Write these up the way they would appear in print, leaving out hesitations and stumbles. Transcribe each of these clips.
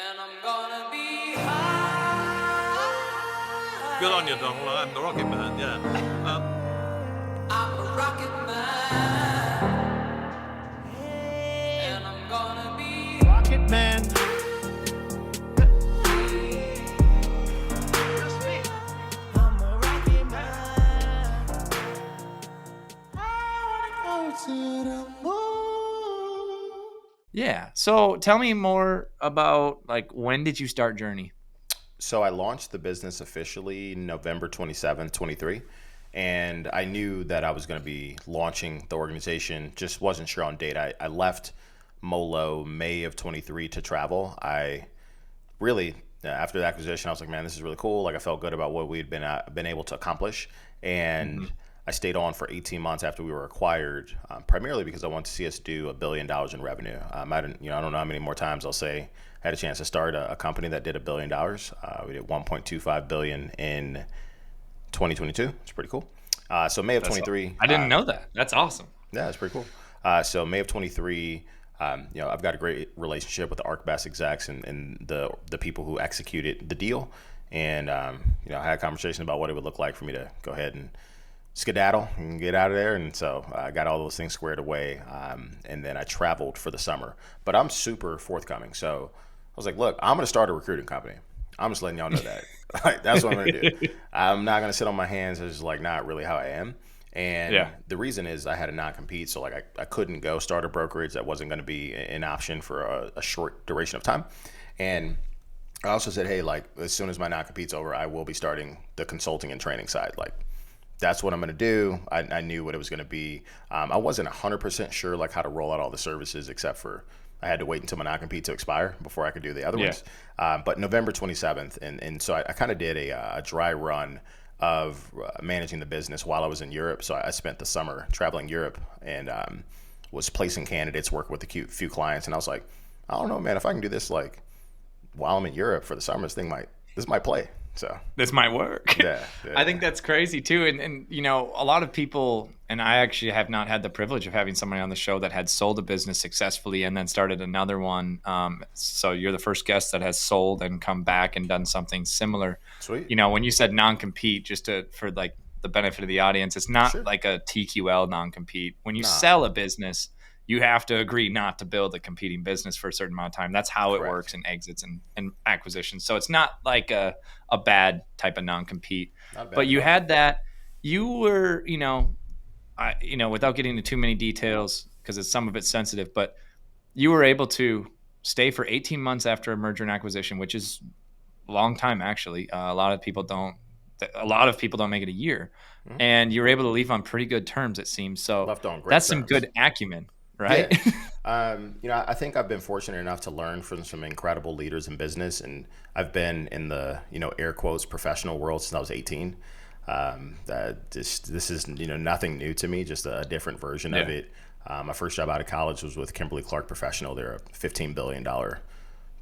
And I'm gonna be high. Good on you, Donald. I'm the Rocket Man, yeah. I'm a rocket man. And I'm gonna be Rocket Man. I'm a rocket man. I wanna go to the moon. Yeah. So tell me more about, like, when did you start Journey? So I launched the business officially November 27th, 23. And I knew that I was going to be launching the organization, just wasn't sure on date. I left Molo May of 23 to travel. I really, after the acquisition, I was like, man, this is really cool. Like, I felt good about what we had been able to accomplish. And I stayed on for 18 months after we were acquired, primarily because I wanted to see us do $1 billion in revenue. I don't know how many more times I'll say I had a chance to start a company that did $1 billion. We did 1.25 billion in 2022. It's pretty cool. So May of 23. I didn't know that. That's awesome. Yeah, it's pretty cool. So May of 23, I've got a great relationship with the ArcBest execs and the people who executed the deal. And, I had a conversation about what it would look like for me to go ahead and skedaddle and get out of there. And so I got all those things squared away. And then I traveled for the summer. But I'm super forthcoming. So I was like, look, I'm going to start a recruiting company. I'm just letting y'all know that. Like, that's what I'm going to do. I'm not going to sit on my hands. It's just like not really how I am. And the reason is I had a non-compete. So like I couldn't go start a brokerage. That wasn't going to be an option for a short duration of time. And I also said, hey, like as soon as my non-compete's over, I will be starting the consulting and training side. Like that's what I'm going to do. I knew what it was going to be. I wasn't 100% sure like how to roll out all the services, except for I had to wait until my non-compete to expire before I could do the other ones. But November 27th, and so I kind of did a dry run of managing the business while I was in Europe. So I spent the summer traveling Europe and was placing candidates, working with a few clients. And I was like, I don't know, man, if I can do this like while I'm in Europe for the summer, this might play. So This might work. yeah. I think that's crazy too. And a lot of people, and I actually have not had the privilege of having somebody on the show that had sold a business successfully and then started another one. So you're the first guest that has sold and come back and done something similar. Sweet. When you said non-compete, for like the benefit of the audience, it's not Sure. like a TQL non-compete. When you sell a business, you have to agree not to build a competing business for a certain amount of time. That's how it works in exits and acquisitions. So it's not like a bad type of non-compete. But you had that. You were, without getting into too many details, because some of it's sensitive, but you were able to stay for 18 months after a merger and acquisition, which is a long time, actually. A lot of people don't make it a year. And you were able to leave on pretty good terms, it seems. So Left on great that's some terms. good acumen. Right. Yeah. I think I've been fortunate enough to learn from some incredible leaders in business, and I've been in the, air quotes, professional world since I was 18. This is, nothing new to me, just a different version of it. My first job out of college was with Kimberly-Clark Professional. They're a $15 billion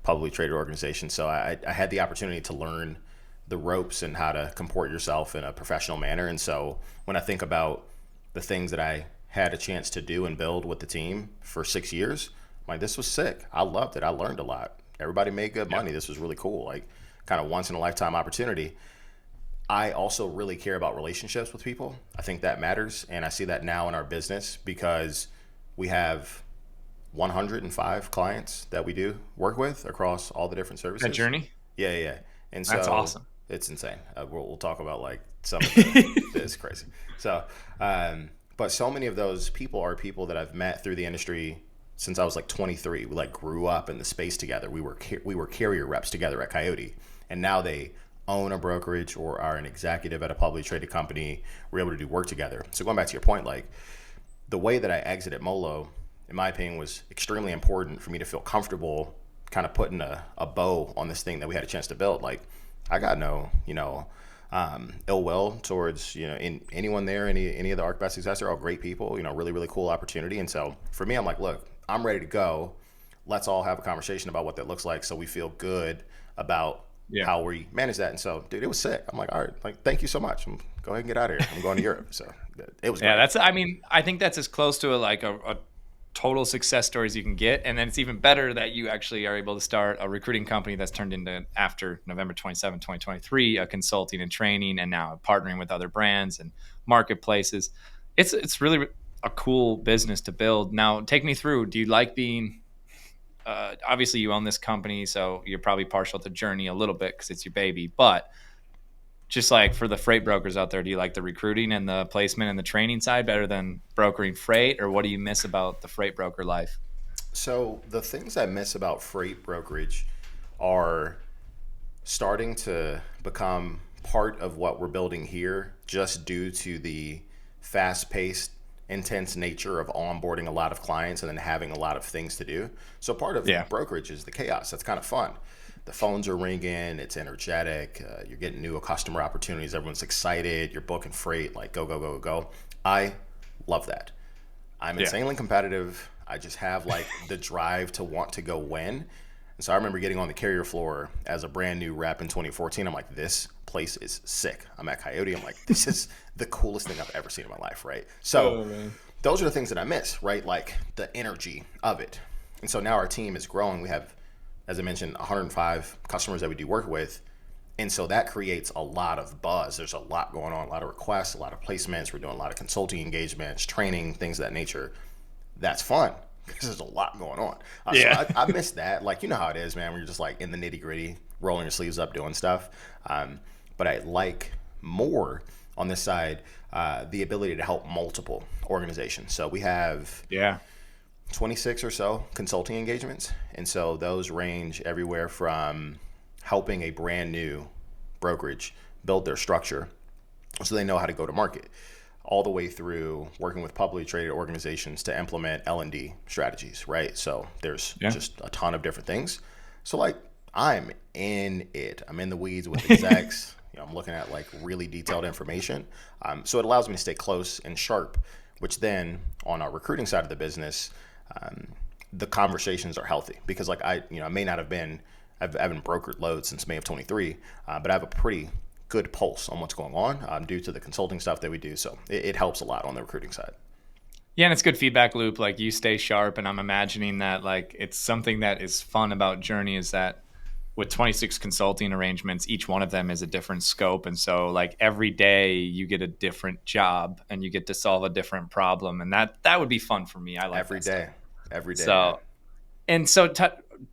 publicly traded organization. So I had the opportunity to learn the ropes and how to comport yourself in a professional manner. And so when I think about the things that I had a chance to do and build with the team for 6 years, I'm like, this was sick. I loved it. I learned a lot. Everybody made good money. This was really cool. Like kind of once in a lifetime opportunity. I also really care about relationships with people. I think that matters. And I see that now in our business because we have 105 clients that we do work with across all the different services. That Journey? Yeah. And so that's awesome. It's insane. We'll talk about like some of the, it's crazy. So, but so many of those people are people that I've met through the industry since I was like 23. We like grew up in the space together. We were carrier reps together at Coyote, and now they own a brokerage or are an executive at a publicly traded company. We're able to do work together. So going back to your point, like the way that I exited Molo, in my opinion, was extremely important for me to feel comfortable kind of putting a bow on this thing that we had a chance to build. Like I got no, ill will towards in anyone there, any of the ArcBest execs. They're all great people, really, really cool opportunity. And so for me, I'm like, look, I'm ready to go. Let's all have a conversation about what that looks like so we feel good about how we manage that. And so, dude, it was sick. I'm like, all right, like, thank you so much. Go ahead and get out of here. I'm going to Europe. So it was great. I think that's as close to a total success stories you can get. And then it's even better that you actually are able to start a recruiting company that's turned into, after November 27, 2023, a consulting and training, and now partnering with other brands and marketplaces. It's really a cool business to build. Now, take me through. Do you like being, obviously you own this company, so you're probably partial to Journey a little bit because it's your baby, but just like for the freight brokers out there, do you like the recruiting and the placement and the training side better than brokering freight, or what do you miss about the freight broker life? So the things I miss about freight brokerage are starting to become part of what we're building here, just due to the fast-paced, intense nature of onboarding a lot of clients and then having a lot of things to do. So part of brokerage is the chaos. That's kind of fun. The phones are ringing, it's energetic, you're getting new customer opportunities, everyone's excited, you're booking freight, like go, go, go, go, go. I love that. I'm insanely competitive. I just have like the drive to want to go win. And so I remember getting on the carrier floor as a brand new rep in 2014. I'm like, this place is sick. I'm at Coyote. I'm like, this is the coolest thing I've ever seen in my life, right? So those are the things that I miss, right? Like the energy of it. And so now our team is growing. We have, as I mentioned, 105 customers that we do work with. And so that creates a lot of buzz. There's a lot going on, a lot of requests, a lot of placements. We're doing a lot of consulting engagements, training, things of that nature. That's fun because there's a lot going on. So I miss that. Like, you know how it is, man, when you're just like in the nitty gritty, rolling your sleeves up, doing stuff. But I like more on this side, the ability to help multiple organizations. So we have 26 or so consulting engagements. And so those range everywhere from helping a brand new brokerage build their structure so they know how to go to market, all the way through working with publicly traded organizations to implement L&D strategies, right? So there's just a ton of different things. So like I'm in it. I'm in the weeds with execs. I'm looking at like really detailed information. So it allows me to stay close and sharp, which then on our recruiting side of the business, the conversations are healthy because like I may not have been, I haven't brokered loads since May of 23, but I have a pretty good pulse on what's going on due to the consulting stuff that we do. So it helps a lot on the recruiting side. Yeah, and it's good feedback loop. Like you stay sharp, and I'm imagining that like it's something that is fun about Journey is that with 26 consulting arrangements, each one of them is a different scope. And so like every day you get a different job and you get to solve a different problem. And that would be fun for me. I like every day. Every day. So, and so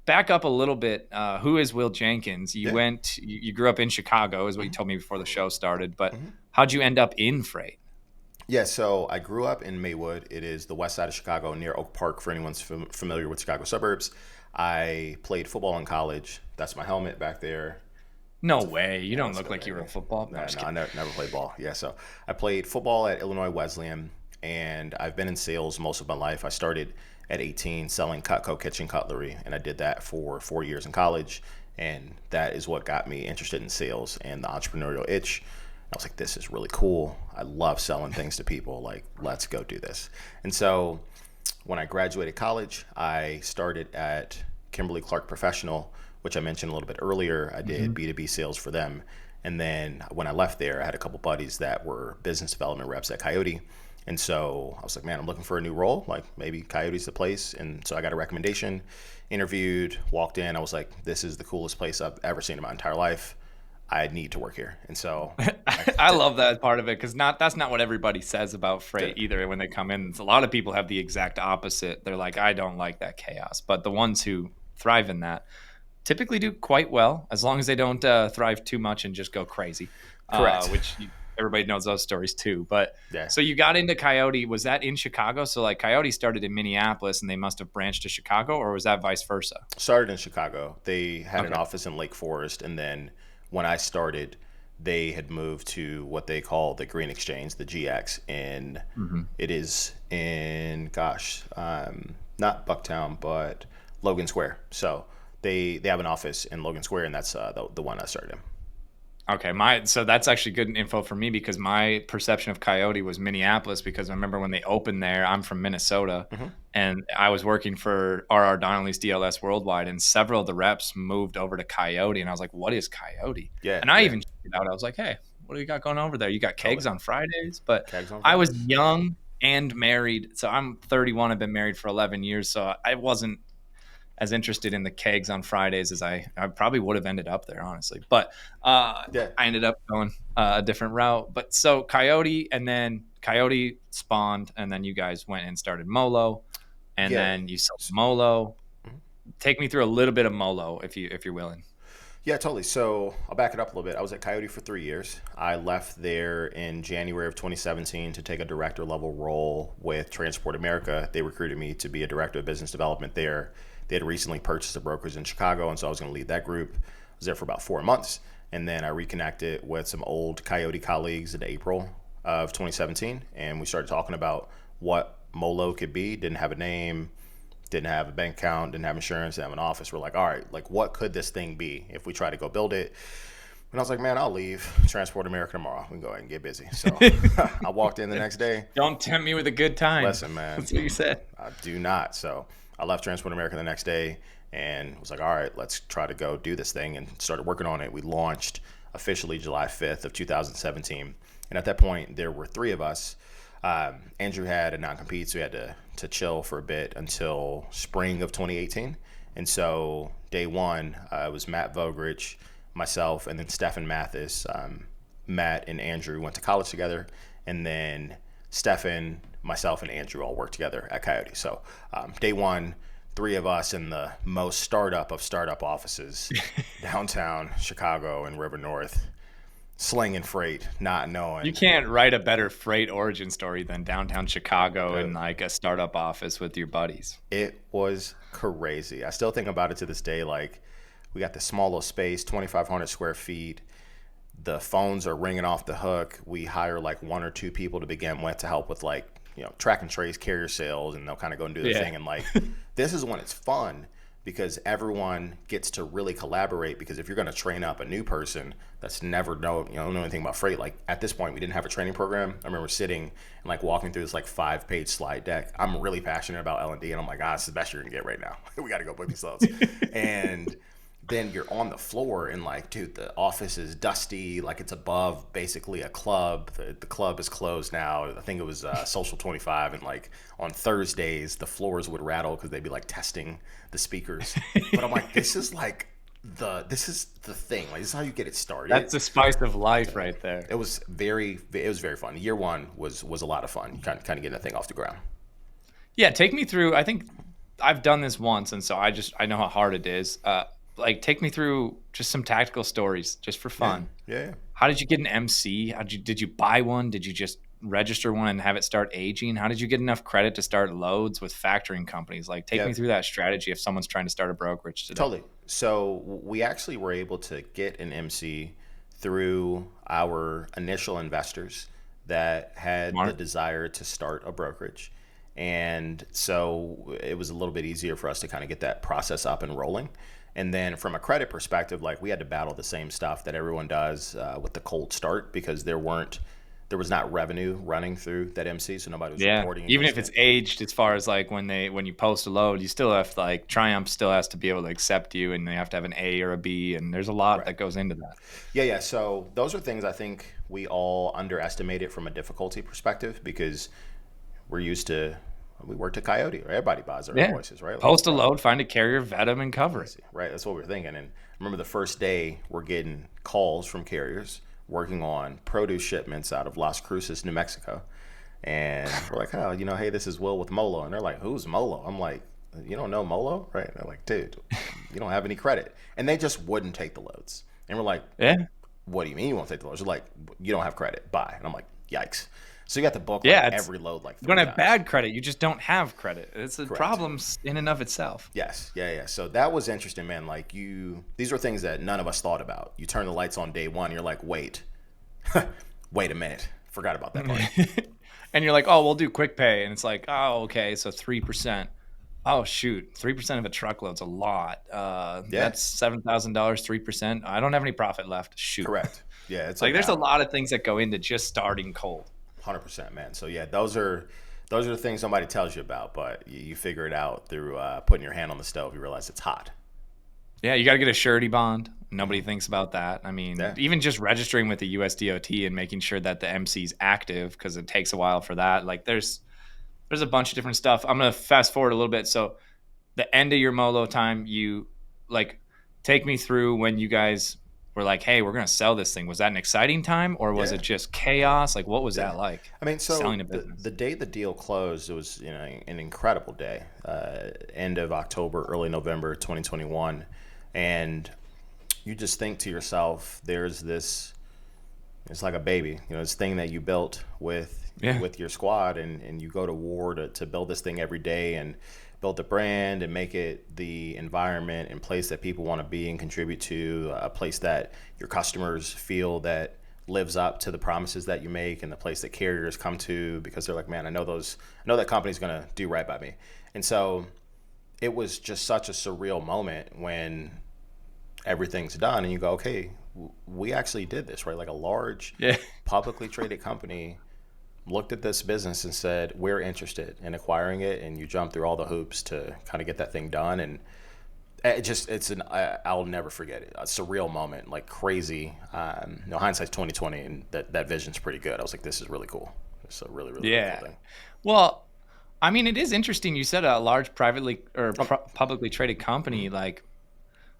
back up a little bit. Who is Will Jenkins? You you grew up in Chicago is what you told me before the show started, but how'd you end up in freight? Yeah, so I grew up in Maywood. It is the west side of Chicago near Oak Park for anyone's familiar with Chicago suburbs. I played football in college. That's my helmet back there. No way. You don't look like you were a football. No, I never played ball. Yeah, so I played football at Illinois Wesleyan, and I've been in sales most of my life. I started at 18 selling Cutco kitchen cutlery, and I did that for 4 years in college, and that is what got me interested in sales and the entrepreneurial itch. I was like, this is really cool. I love selling things to people. Like, let's go do this. And so when I graduated college, I started at Kimberly-Clark Professional, which I mentioned a little bit earlier. I did B2B sales for them. And then when I left there, I had a couple buddies that were business development reps at Coyote. And so I was like, man, I'm looking for a new role. Like maybe Coyote's the place. And so I got a recommendation, interviewed, walked in. I was like, this is the coolest place I've ever seen in my entire life. I need to work here. And so I love that part of it because that's not what everybody says about freight either when they come in. A lot of people have the exact opposite. They're like, I don't like that chaos. But the ones who thrive in that typically do quite well as long as they don't thrive too much and just go crazy. Correct. Everybody knows those stories too. But so you got into Coyote. Was that in Chicago? So like Coyote started in Minneapolis and they must have branched to Chicago, or was that vice versa? Started in Chicago. They had an office in Lake Forest, and then when I started, they had moved to what they call the Green Exchange, the GX, and it is in, not Bucktown, but Logan Square. So they have an office in Logan Square, and that's the one I started in. Okay, so that's actually good info for me because my perception of Coyote was Minneapolis because I remember when they opened there, I'm from Minnesota, and I was working for R.R. Donnelly's DLS Worldwide, and several of the reps moved over to Coyote, and I was like, what is Coyote? Yeah. And I even checked it out. I was like, hey, what do you got going over there? You got kegs on Fridays? But I was young and married. So I'm 31. I've been married for 11 years. So I wasn't as interested in the kegs on Fridays as I probably would have ended up there, honestly. But Yeah. I ended up going a different route. But so Coyote, and then Coyote spawned, and then you guys went and started Molo, and Yeah. then you sold Molo. Take me through a little bit of Molo if you're willing. Yeah, totally. So I'll back it up a little bit. I was at Coyote for 3 years. I left there in January of 2017 to take a director level role with Transport America. They recruited me to be a director of business development there. They had recently purchased a brokerage in Chicago, and so I was going to lead that group. I was there for about 4 months, and then I reconnected with some old Coyote colleagues in April of 2017, and we started talking about what Molo could be. Didn't have a name, didn't have a bank account, didn't have insurance, didn't have an office. We're like, all right, like what could this thing be if we try to go build it? And I was like, man, I'll leave Transport America tomorrow. We can go ahead and get busy. So I walked in the next day. Don't tempt me with a good time. Listen, man. That's what you said. I do not. So I left Transport America the next day and was like, all right, let's try to go do this thing, and started working on it. We launched officially July 5th of 2017. And at that point, there were 3 of us. Andrew had a non-compete, so we had to chill for a bit until spring of 2018. And so day one, it was Matt Vogrich, myself, and then Stefan Mathis. Matt and Andrew went to college together, and then Stefan, myself, and Andrew all worked together at Coyote. So day one, 3 of us in the most startup of startup offices, downtown Chicago and River North, slinging freight, not knowing. You can't write a better freight origin story than downtown Chicago in like a startup office with your buddies. It was crazy. I still think about it to this day. Like, we got the small little space, 2,500 square feet. The phones are ringing off the hook. We hire like 1 or 2 people to begin with to help with like, track and trace carrier sales, and they'll kind of go and do their thing. And like, this is when it's fun, because everyone gets to really collaborate. Because if you're going to train up a new person that's never know anything about freight, like at this point we didn't have a training program. I remember sitting and like walking through this like 5-page slide deck. I'm really passionate about L&D, and I'm like, this is the best you're gonna get right now. We got to go book these loads. And then you're on the floor, and like, dude, the office is dusty, like it's above basically a club. The club is closed now. I think it was Social 25, and like on Thursdays the floors would rattle because they'd be like testing the speakers. But I'm like, this is the thing. Like, this is how you get it started. That's the spice of life right there. It was very fun. Year one was a lot of fun. Kind of getting that thing off the ground. Yeah, take me through. I think I've done this once, and so I know how hard it is. Like, take me through just some tactical stories, just for fun. Yeah. How did you get an MC? Did you buy one? Did you just register one and have it start aging? How did you get enough credit to start loads with factoring companies? Like, take me through that strategy if someone's trying to start a brokerage today. Totally. So we actually were able to get an MC through our initial investors that had the desire to start a brokerage. And so it was a little bit easier for us to kind of get that process up and rolling. And then from a credit perspective, like, we had to battle the same stuff that everyone does with the cold start, because there was not revenue running through that MC, so nobody was reporting. Even if it's aged, as far as like when you post a load, you still have like Triumph still has to be able to accept you, and they have to have an A or a B, and there's a lot that goes into that. Yeah. So those are things I think we all underestimated from a difficulty perspective, because we worked at Coyote, right? Everybody buys their invoices, right? Like, post a load, find a carrier, vet them, and cover it. Right. That's what we were thinking. And I remember the first day we're getting calls from carriers working on produce shipments out of Las Cruces, New Mexico. And we're like, hey, this is Will with Molo. And they're like, who's Molo? I'm like, you don't know Molo? Right. And they're like, dude, you don't have any credit. And they just wouldn't take the loads. And we're like, what do you mean you won't take the loads? They're like, you don't have credit. Bye. And I'm like, yikes. So you got to book every load like 3 You don't have times. bad credit. You just don't have credit. It's a problem in and of itself. Yes. Yeah. So that was interesting, man. Like, these are things that none of us thought about. You turn the lights on day one, you're like, wait a minute. Forgot about that part. And you're like, we'll do quick pay. And it's like, okay, so 3%. Oh, shoot. 3% of a truckload's a lot. That's $7,000, 3%. I don't have any profit left. Shoot. Correct. Yeah. It's like there's a lot of things that go into just starting cold. 100%, man. So yeah, those are the things somebody tells you about, but you figure it out through putting your hand on the stove. You realize it's hot. Yeah, you got to get a surety bond. Nobody thinks about that. I mean, even just registering with the USDOT and making sure that the MC's active, because it takes a while for that. Like, there's there's a bunch of different stuff. I'm gonna fast forward a little bit. So the end of your Molo time, you like take me through when you guys were like, hey, we're gonna sell this thing. Was that an exciting time, or was Yeah. it just chaos? Like, what was that like? I mean, so Selling a business. the day the deal closed, it was an incredible day. End of October, early November, 2021, and you just think to yourself, there's this. It's like a baby, this thing that you built with your squad, and you go to war to build this thing every day and build the brand and make it the environment and place that people want to be and contribute to, a place that your customers feel that lives up to the promises that you make, and the place that carriers come to because they're like, man, I know that company's going to do right by me. And so it was just such a surreal moment when everything's done and you go, okay, we actually did this, right? Like a large publicly traded company looked at this business and said, we're interested in acquiring it. And you jump through all the hoops to kind of get that thing done. And I'll never forget it. A surreal moment, like crazy. Hindsight's 2020, and that vision's pretty good. I was like, this is really cool. It's a really, really cool thing. Well, I mean, it is interesting. You said a large publicly traded company, like,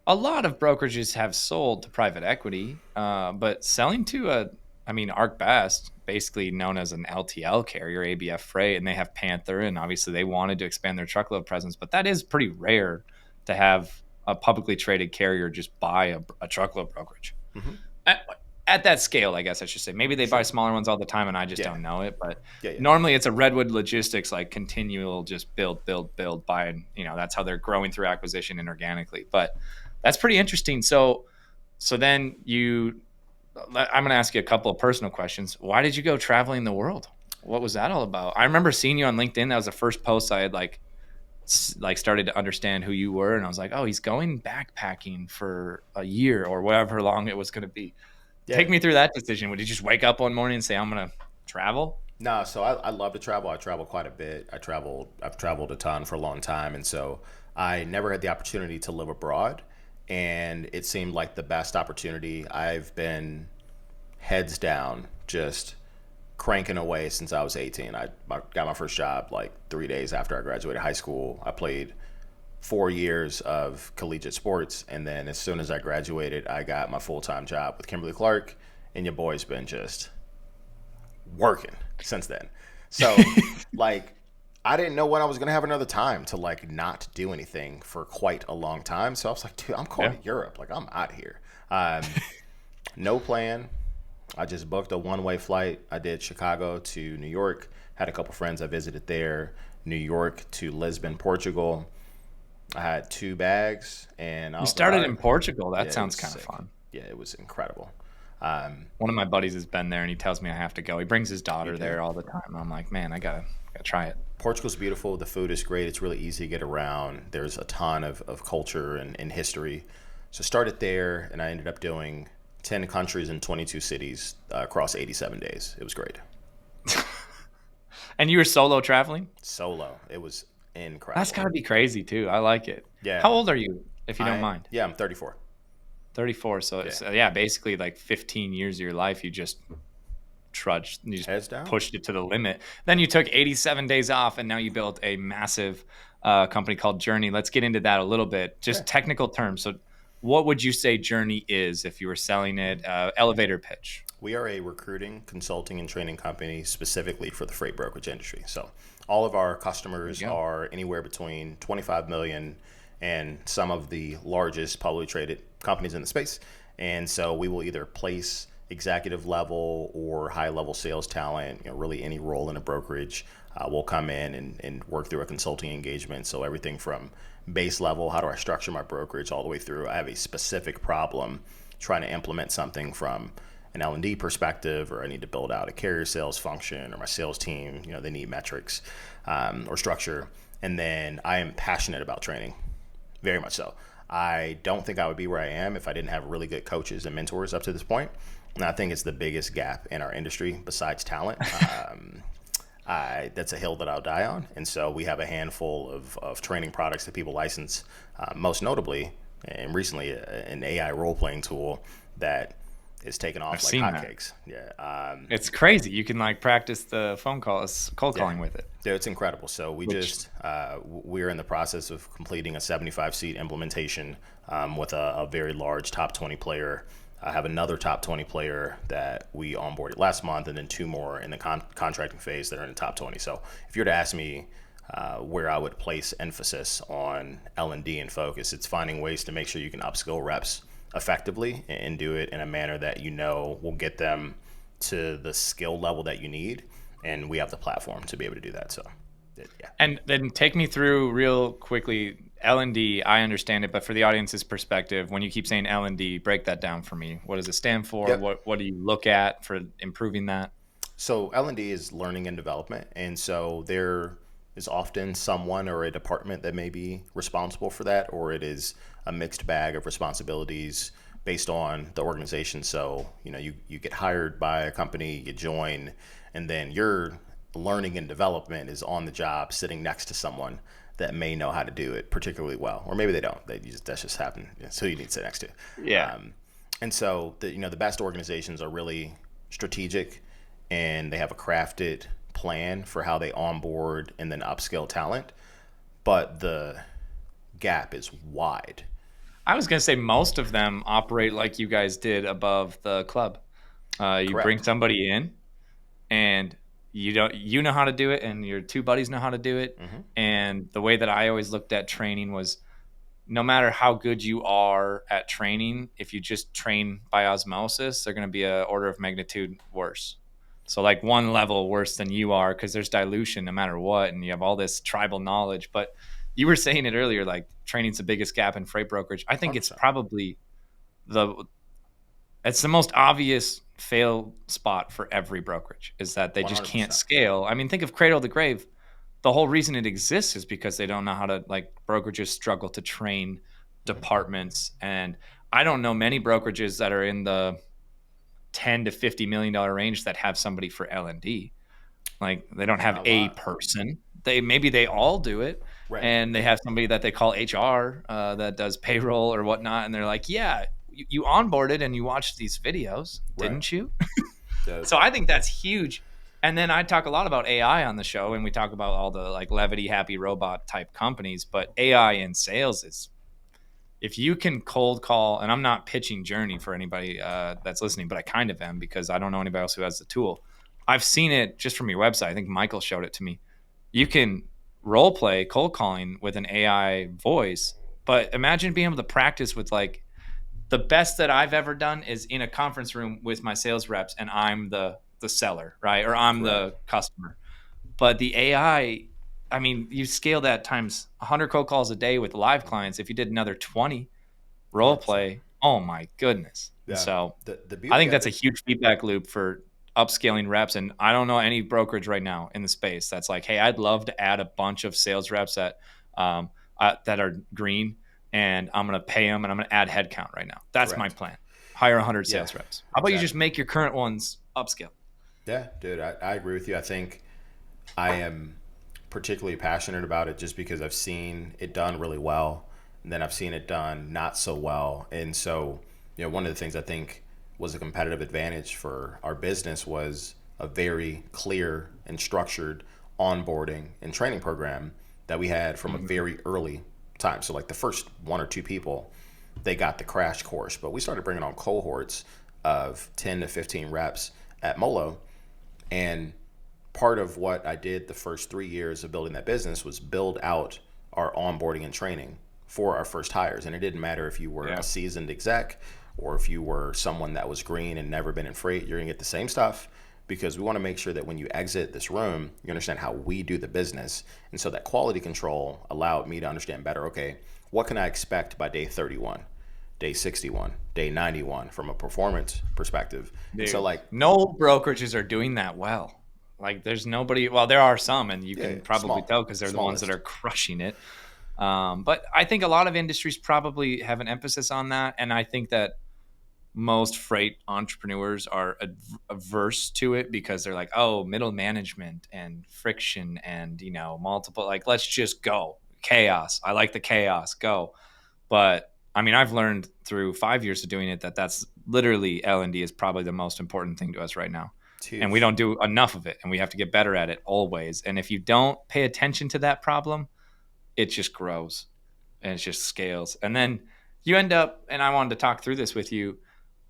a lot of brokerages have sold to private equity, but selling to ArcBest, basically known as an LTL carrier, ABF Freight, and they have Panther, and obviously they wanted to expand their truckload presence, but that is pretty rare to have a publicly traded carrier just buy a truckload brokerage. Mm-hmm. At that scale, I guess I should say. Maybe they buy smaller ones all the time, and I just don't know it. But normally it's a Redwood Logistics, like continual just build, buy, and that's how they're growing through acquisition and organically. But that's pretty interesting. So then I'm going to ask you a couple of personal questions. Why did you go traveling the world? What was that all about? I remember seeing you on LinkedIn. That was the first post I had like started to understand who you were. And I was like, oh, he's going backpacking for a year or whatever long it was going to be. Yeah. Take me through that decision. Would you just wake up one morning and say, I'm going to travel? No, so I love to travel. I travel quite a bit. I've traveled a ton for a long time. And so I never had the opportunity to live abroad. And it seemed like the best opportunity. I've been heads down, just cranking away since I was 18. I got my first job like 3 days after I graduated high school. I played 4 years of collegiate sports. And then as soon as I graduated, I got my full-time job with Kimberly-Clark. And your boy's been just working since then. So like, I didn't know when I was going to have another time to like not do anything for quite a long time. So I was like, dude, I'm going to Europe. Like, I'm out of here. No plan. I just booked a one-way flight. I did Chicago to New York. Had a couple friends I visited there. New York to Lisbon, Portugal. I had 2 bags. And you started in Portugal. That sounds kind of fun. Yeah, it was incredible. One of my buddies has been there, and he tells me I have to go. He brings his daughter there all the time. I'm like, man, I gotta try it. Portugal's beautiful. The food is great. It's really easy to get around. There's a ton of culture and history. So started there, and I ended up doing 10 countries and 22 cities across 87 days. It was great. And you were solo traveling? Solo. It was incredible. That's got to be crazy, too. I like it. Yeah. How old are you, if you don't mind? Yeah, I'm 34. 34. So, basically like 15 years of your life, you just trudged. You just pushed it to the limit. Then you took 87 days off, and now you built a massive company called Journey. Let's get into that a little bit. Just technical terms. So what would you say Journey is if you were selling it? Elevator pitch. We are a recruiting, consulting, and training company specifically for the freight brokerage industry. So all of our customers are anywhere between 25 million and some of the largest publicly traded companies in the space. And so we will either place executive level or high level sales talent, really any role in a brokerage will come in and work through a consulting engagement. So everything from base level, how do I structure my brokerage, all the way through, I have a specific problem trying to implement something from an L&D perspective, or I need to build out a carrier sales function, or my sales team, they need metrics or structure. And then I am passionate about training, very much so. I don't think I would be where I am if I didn't have really good coaches and mentors up to this point. And I think it's the biggest gap in our industry besides talent. That's a hill that I'll die on. And so we have a handful of training products that people license, most notably and recently an AI role-playing tool that is taking off like seen that. hotcakes. Yeah. It's crazy. You can like practice the phone calls, cold calling with it. Yeah, it's incredible. So we're in the process of completing a 75-seat implementation with a very large top 20 player. I have another top 20 player that we onboarded last month, and then 2 more in the contracting phase that are in the top 20. So if you were to ask me where I would place emphasis on L&D and focus, it's finding ways to make sure you can upskill reps effectively and do it in a manner that will get them to the skill level that you need. And we have the platform to be able to do that. So, yeah. And then take me through real quickly, L&D, I understand it, but for the audience's perspective, when you keep saying L&D, break that down for me. What does it stand for? Yep. What do you look at for improving that? So L&D is learning and development. And so there is often someone or a department that may be responsible for that, or it is a mixed bag of responsibilities based on the organization. So, you get hired by a company, you join, and then your learning and development is on the job sitting next to someone that may know how to do it particularly well, or maybe they don't. That's just happened. So you need to sit next to. Yeah. And so the best organizations are really strategic, and they have a crafted plan for how they onboard and then upskill talent. But the gap is wide. I was going to say most of them operate like you guys did above the club. You Correct. bring somebody in, and you know how to do it, and your 2 buddies know how to do it. Mm-hmm. And the way that I always looked at training was, no matter how good you are at training, if you just train by osmosis, they're going to be an order of magnitude worse. So like 1 level worse than you are, because there's dilution no matter what, and you have all this tribal knowledge. But you were saying it earlier, like training's the biggest gap in freight brokerage. I think 100%. it's probably it's the most obvious fail spot for every brokerage, is that they just 100%. can't scale. I mean, think of Cradle to Grave. The whole reason it exists is because they don't know how to, like, brokerages struggle to train departments. And I don't know many brokerages that are in the 10 to $50 million range that have somebody for L&D. Like, they don't have a person. Maybe they all do it. Right. And they have somebody that they call HR that does payroll or whatnot. And they're like, yeah, you onboarded and you watched these videos, didn't you? So I think that's huge. And then I talk a lot about AI on the show, and we talk about all the like levity, happy robot type companies. But AI in sales is, if you can cold call, and I'm not pitching Journey for anybody that's listening, but I kind of am, because I don't know anybody else who has the tool. I've seen it just from your website. I think Michael showed it to me. You can role play cold calling with an AI voice, but imagine being able to practice with, like, the best that I've ever done is in a conference room with my sales reps, and I'm the seller, right? Or I'm the customer. But the AI, I mean, you scale that times 100 cold calls a day with live clients. If you did another 20 role play, oh my goodness. Yeah. So The I think that's a huge feedback loop for upscaling reps. And I don't know any brokerage right now in the space that's like, hey, I'd love to add a bunch of sales reps that are green, and I'm going to pay them, and I'm going to add headcount right now. That's my plan. Hire 100 sales reps. How about you just make your current ones upscale? Yeah, dude, I agree with you. I think I am particularly passionate about it just because I've seen it done really well, and then I've seen it done not so well. And so, one of the things I think was a competitive advantage for our business was a very clear and structured onboarding and training program that we had from a very early time. So like the first 1 or 2 people, they got the crash course, but we started bringing on cohorts of 10 to 15 reps at Molo. And part of what I did the first 3 years of building that business was build out our onboarding and training for our first hires. And it didn't matter if you were a seasoned exec or if you were someone that was green and never been in freight, you're gonna get the same stuff, because we want to make sure that when you exit this room, you understand how we do the business. And so that quality control allowed me to understand better, okay, what can I expect by day 31, day 61, day 91 from a performance perspective? Dude, so like, no brokerages are doing that well. Like, there's nobody, well, there are some, and you can probably tell because they're the ones that are crushing it. But I think a lot of industries probably have an emphasis on that. And I think that most freight entrepreneurs are averse to it because they're like, oh, middle management and friction and, multiple, like, let's just go. Chaos. I like the chaos. Go. But I mean, I've learned through 5 years of doing it that that's literally L&D is probably the most important thing to us right now. It's huge. And we don't do enough of it, and we have to get better at it always. And if you don't pay attention to that problem, it just grows and it just scales. And then you end up, and I wanted to talk through this with you,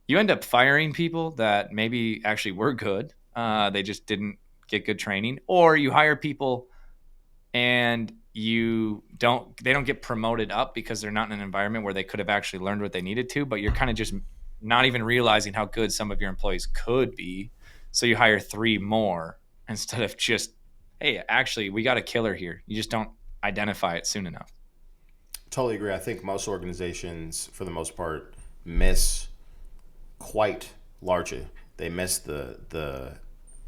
you end up firing people that maybe actually were good. They just didn't get good training, or you hire people and they don't get promoted up because they're not in an environment where they could have actually learned what they needed to, but you're kind of just not even realizing how good some of your employees could be. So you hire 3 more instead of just, hey, actually, we got a killer here. You just don't identify it soon enough. Totally agree. I think most organizations, for the most part, miss quite largely. They miss the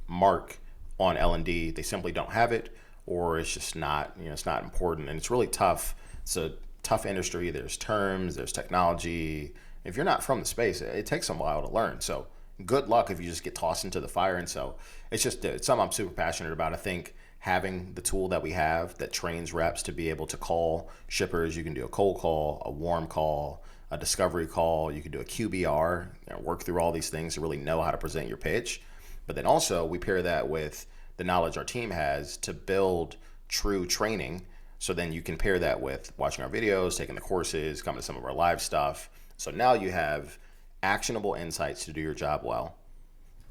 mark on L&D. They simply don't have it, or it's just not, it's not important. And it's really tough. It's a tough industry. There's terms, there's technology. If you're not from the space, it takes a while to learn. So good luck if you just get tossed into the fire. And so it's something I'm super passionate about. I think having the tool that we have that trains reps to be able to call shippers, you can do a cold call, a warm call, a discovery call, you can do a QBR, work through all these things to really know how to present your pitch. But then also we pair that with the knowledge our team has to build true training. So then you can pair that with watching our videos, taking the courses, coming to some of our live stuff. So now you have actionable insights to do your job well.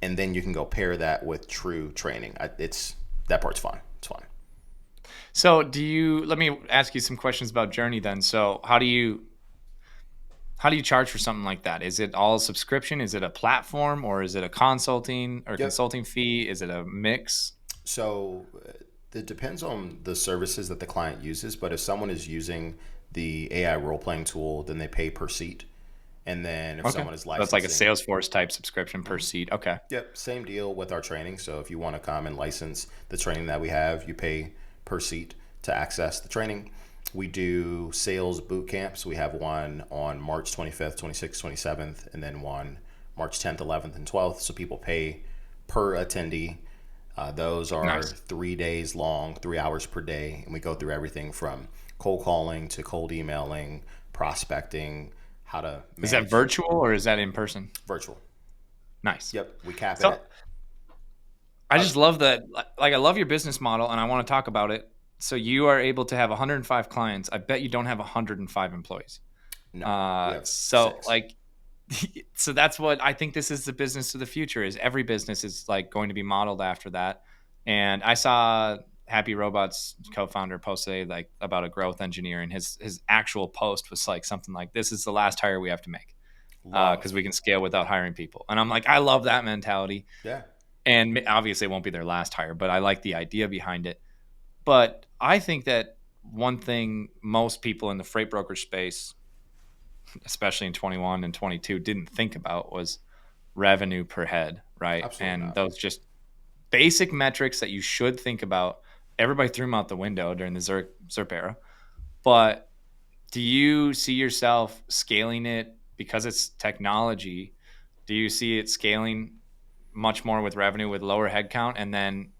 And then you can go pair that with true training. That part's fun. It's fun. So let me ask you some questions about Journey then. So how do you charge for something like that? Is it all subscription? Is it a platform, or is it a consulting fee? Is it a mix? So it depends on the services that the client uses, but if someone is using the AI role-playing tool, then they pay per seat. And then if someone is licensing... That's like a Salesforce type subscription per seat. Okay. Yep, same deal with our training. So if you want to come and license the training that we have, you pay per seat to access the training. We do sales boot camps. We have one on March 25th, 26th, 27th, and then one March 10th, 11th, and 12th. So people pay per attendee. Those are Nice. 3 days long, 3 hours per day. And we go through everything from cold calling to cold emailing, prospecting, how to manage. Is that virtual or is that in person? Virtual. Nice. Yep, we cap So- it. I just love that. Like, I love your business model, and I want to talk about it. So you are able to have 105 clients. I bet you don't have 105 employees. No, we have So 6. like, so that's what I think this is the business of the future. Is every business is like going to be modeled after that. And I saw Happy Robots co-founder post today like about a growth engineer, and his actual post was like something like, "This is the last hire we have to make because we can scale without hiring people." And I'm like, I love that mentality. Yeah. And obviously it won't be their last hire, but I like the idea behind it. But I think that one thing most people in the freight brokerage space, especially in 21 and 22, didn't think about was revenue per head, right? Absolutely And not. those just basic metrics that you should think about. Everybody threw them out the window during the ZERP era. But do you see yourself scaling it because it's technology? Do you see it scaling much more with revenue with lower headcount? And then,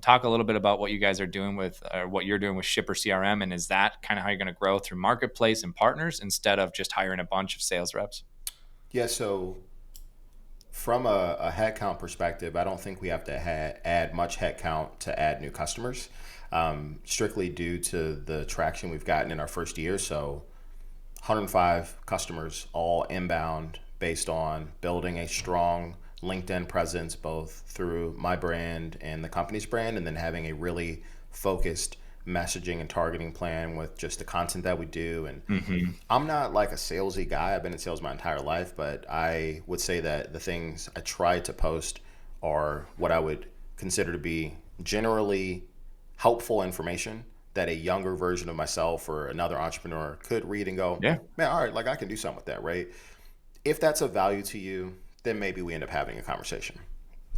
talk a little bit about what you guys are doing with what you're doing with Shipper CRM. And is that kind of how you're going to grow through marketplace and partners instead of just hiring a bunch of sales reps? Yeah, so from a headcount perspective, I don't think we have to add much headcount to add new customers, strictly due to the traction we've gotten in our first year. So 105 customers, all inbound, based on building a strong LinkedIn presence, both through my brand and the company's brand, and then having a really focused messaging and targeting plan with just the content that we do. And I'm not like a salesy guy. I've been in sales my entire life, but I would say that the things I try to post are what I would consider to be generally helpful information that a younger version of myself or another entrepreneur could read and go, Yeah. man, all right, like I can do something with that, right? If that's of value to you, then maybe we end up having a conversation.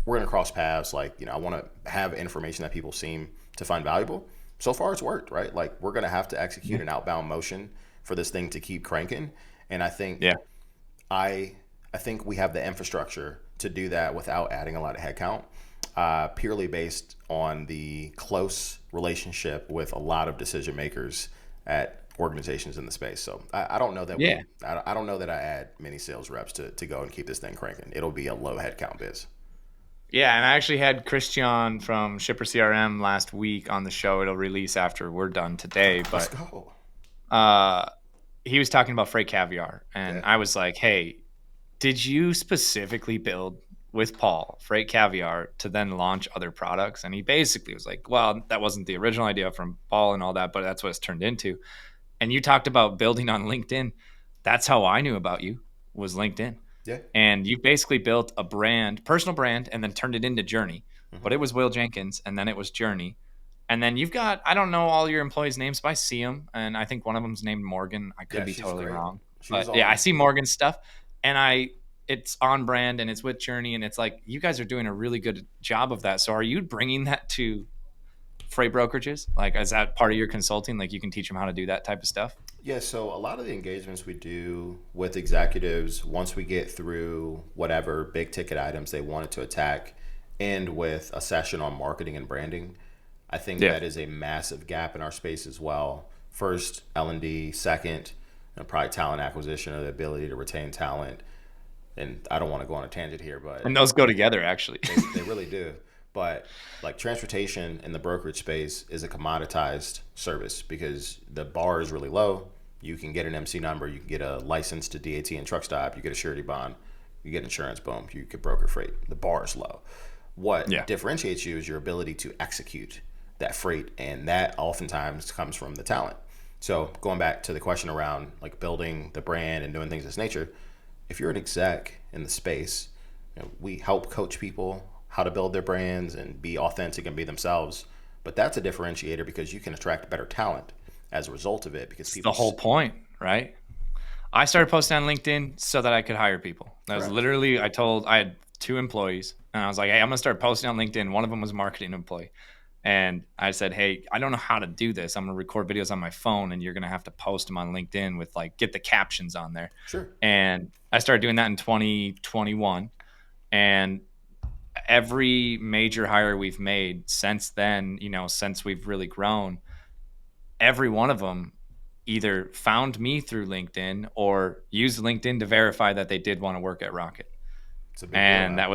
We're going to cross paths. Like, I want to have information that people seem to find valuable. So far it's worked, right? Like, we're going to have to execute an outbound motion for this thing to keep cranking. And I think, I think we have the infrastructure to do that without adding a lot of headcount, purely based on the close relationship with a lot of decision makers at organizations in the space. So I don't know that Yeah. I don't know that I add many sales reps to go and keep this thing cranking. It'll be a low headcount biz. Yeah, and I actually had Christian from Shipper CRM last week on the show. It'll release after we're done today, Let's but go. he was talking about Freight Caviar, and Yeah. I was like, "Hey, did you specifically build with Paul Freight Caviar to then launch other products?" And he basically was like, "Well, that wasn't the original idea from Paul and all that, but that's what it's turned into." And you talked about building on LinkedIn. That's how I knew about you, was LinkedIn. Yeah. And you basically built a brand, personal brand, and then turned it into Journey. Mm-hmm. But it was Will Jenkins, and then it was Journey. And then you've got, I don't know all your employees' names, but I see them. And I think one of them's named Morgan. I could Yeah, be she's totally great. wrong. She was But yeah, on. I see Morgan's stuff. And it's on brand and it's with Journey. And it's like, you guys are doing a really good job of that. So are you bringing that to freight brokerages? Like, is that part of your consulting? Like, you can teach them how to do that type of stuff? Yeah, so a lot of the engagements we do with executives, once we get through whatever big ticket items they wanted to attack, end with a session on marketing and branding. I think Yeah. that is a massive gap in our space as well. First, L&D. Second, probably talent acquisition, or the ability to retain talent. And I don't want to go on a tangent here, but And those go together, actually. they really do. But like transportation in the brokerage space is a commoditized service because the bar is really low. You can get an MC number, you can get a license to DAT and truck stop, you get a surety bond, you get insurance, boom, you could broker freight. The bar is low. What Yeah. differentiates you is your ability to execute that freight, and that oftentimes comes from the talent. So going back to the question around like building the brand and doing things of this nature, if you're an exec in the space, we help coach people how to build their brands and be authentic and be themselves. But that's a differentiator because you can attract better talent as a result of it. Because people, The whole point, right? I started posting on LinkedIn so that I could hire people. That was Correct. literally, I had 2 employees and I was like, hey, I'm going to start posting on LinkedIn. One of them was a marketing employee. And I said, hey, I don't know how to do this. I'm going to record videos on my phone and you're going to have to post them on LinkedIn with like, get the captions on there. Sure. And I started doing that in 2021. And every major hire we've made since then, since we've really grown, every one of them either found me through LinkedIn or used LinkedIn to verify that they did want to work at Rocket. It's a big deal. And Man.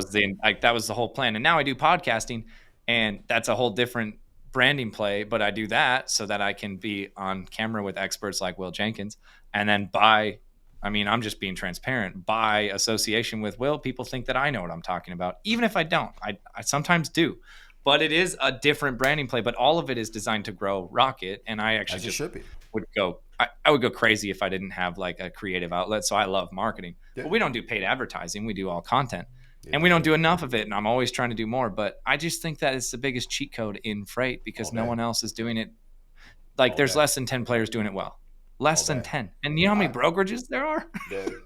that was the whole plan. And now I do podcasting, and that's a whole different branding play, but I do that so that I can be on camera with experts like Will Jenkins. And then I'm just being transparent. By association with Will, people think that I know what I'm talking about, even if I don't. I sometimes do. But it is a different branding play, but all of it is designed to grow Rocket. And I actually As it just should be. I would go crazy if I didn't have like a creative outlet. So I love marketing. Yeah. But we don't do paid advertising. We do all content. Yeah. And we don't do enough of it. And I'm always trying to do more. But I just think that it's the biggest cheat code in freight because All no day. one else is doing it. Like All there's day. less than 10 players doing it well. Less All than day. 10. And you know how many brokerages there are? Dude,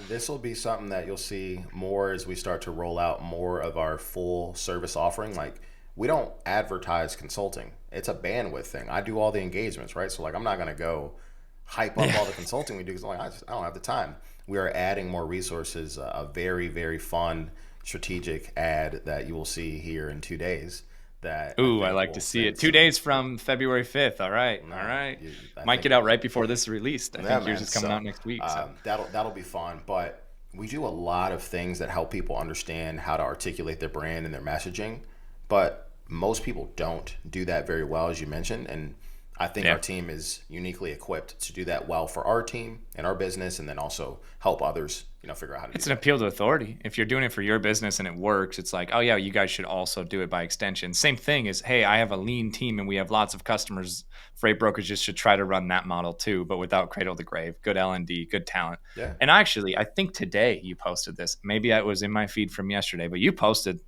this will be something that you'll see more as we start to roll out more of our full service offering. Like, we don't advertise consulting. It's a bandwidth thing. I do all the engagements, right? So like, I'm not going to go hype up all the consulting we do because I don't have the time. We are adding more resources, a very, very fun strategic ad that you will see here in 2 days. That Ooh, I think like will to see it. send 2 days from February 5th. All right. No, All right. I Might think- get out right before this is released. I Yeah, think yours man. is coming So, out next week. So. That'll be fun. But we do a lot of things that help people understand how to articulate their brand and their messaging. But most people don't do that very well, as you mentioned. And I think our team is uniquely equipped to do that well for our team and our business, and then also help others, figure out how to It's do an appeal to authority. If you're doing it for your business and it works, it's like, oh yeah, you guys should also do it by extension. Same thing is, hey, I have a lean team and we have lots of customers. Freight brokerages should try to run that model too, but without cradle to grave, good L&D, good talent. Yeah. And actually, I think today you posted this. Maybe it was in my feed from yesterday, but you posted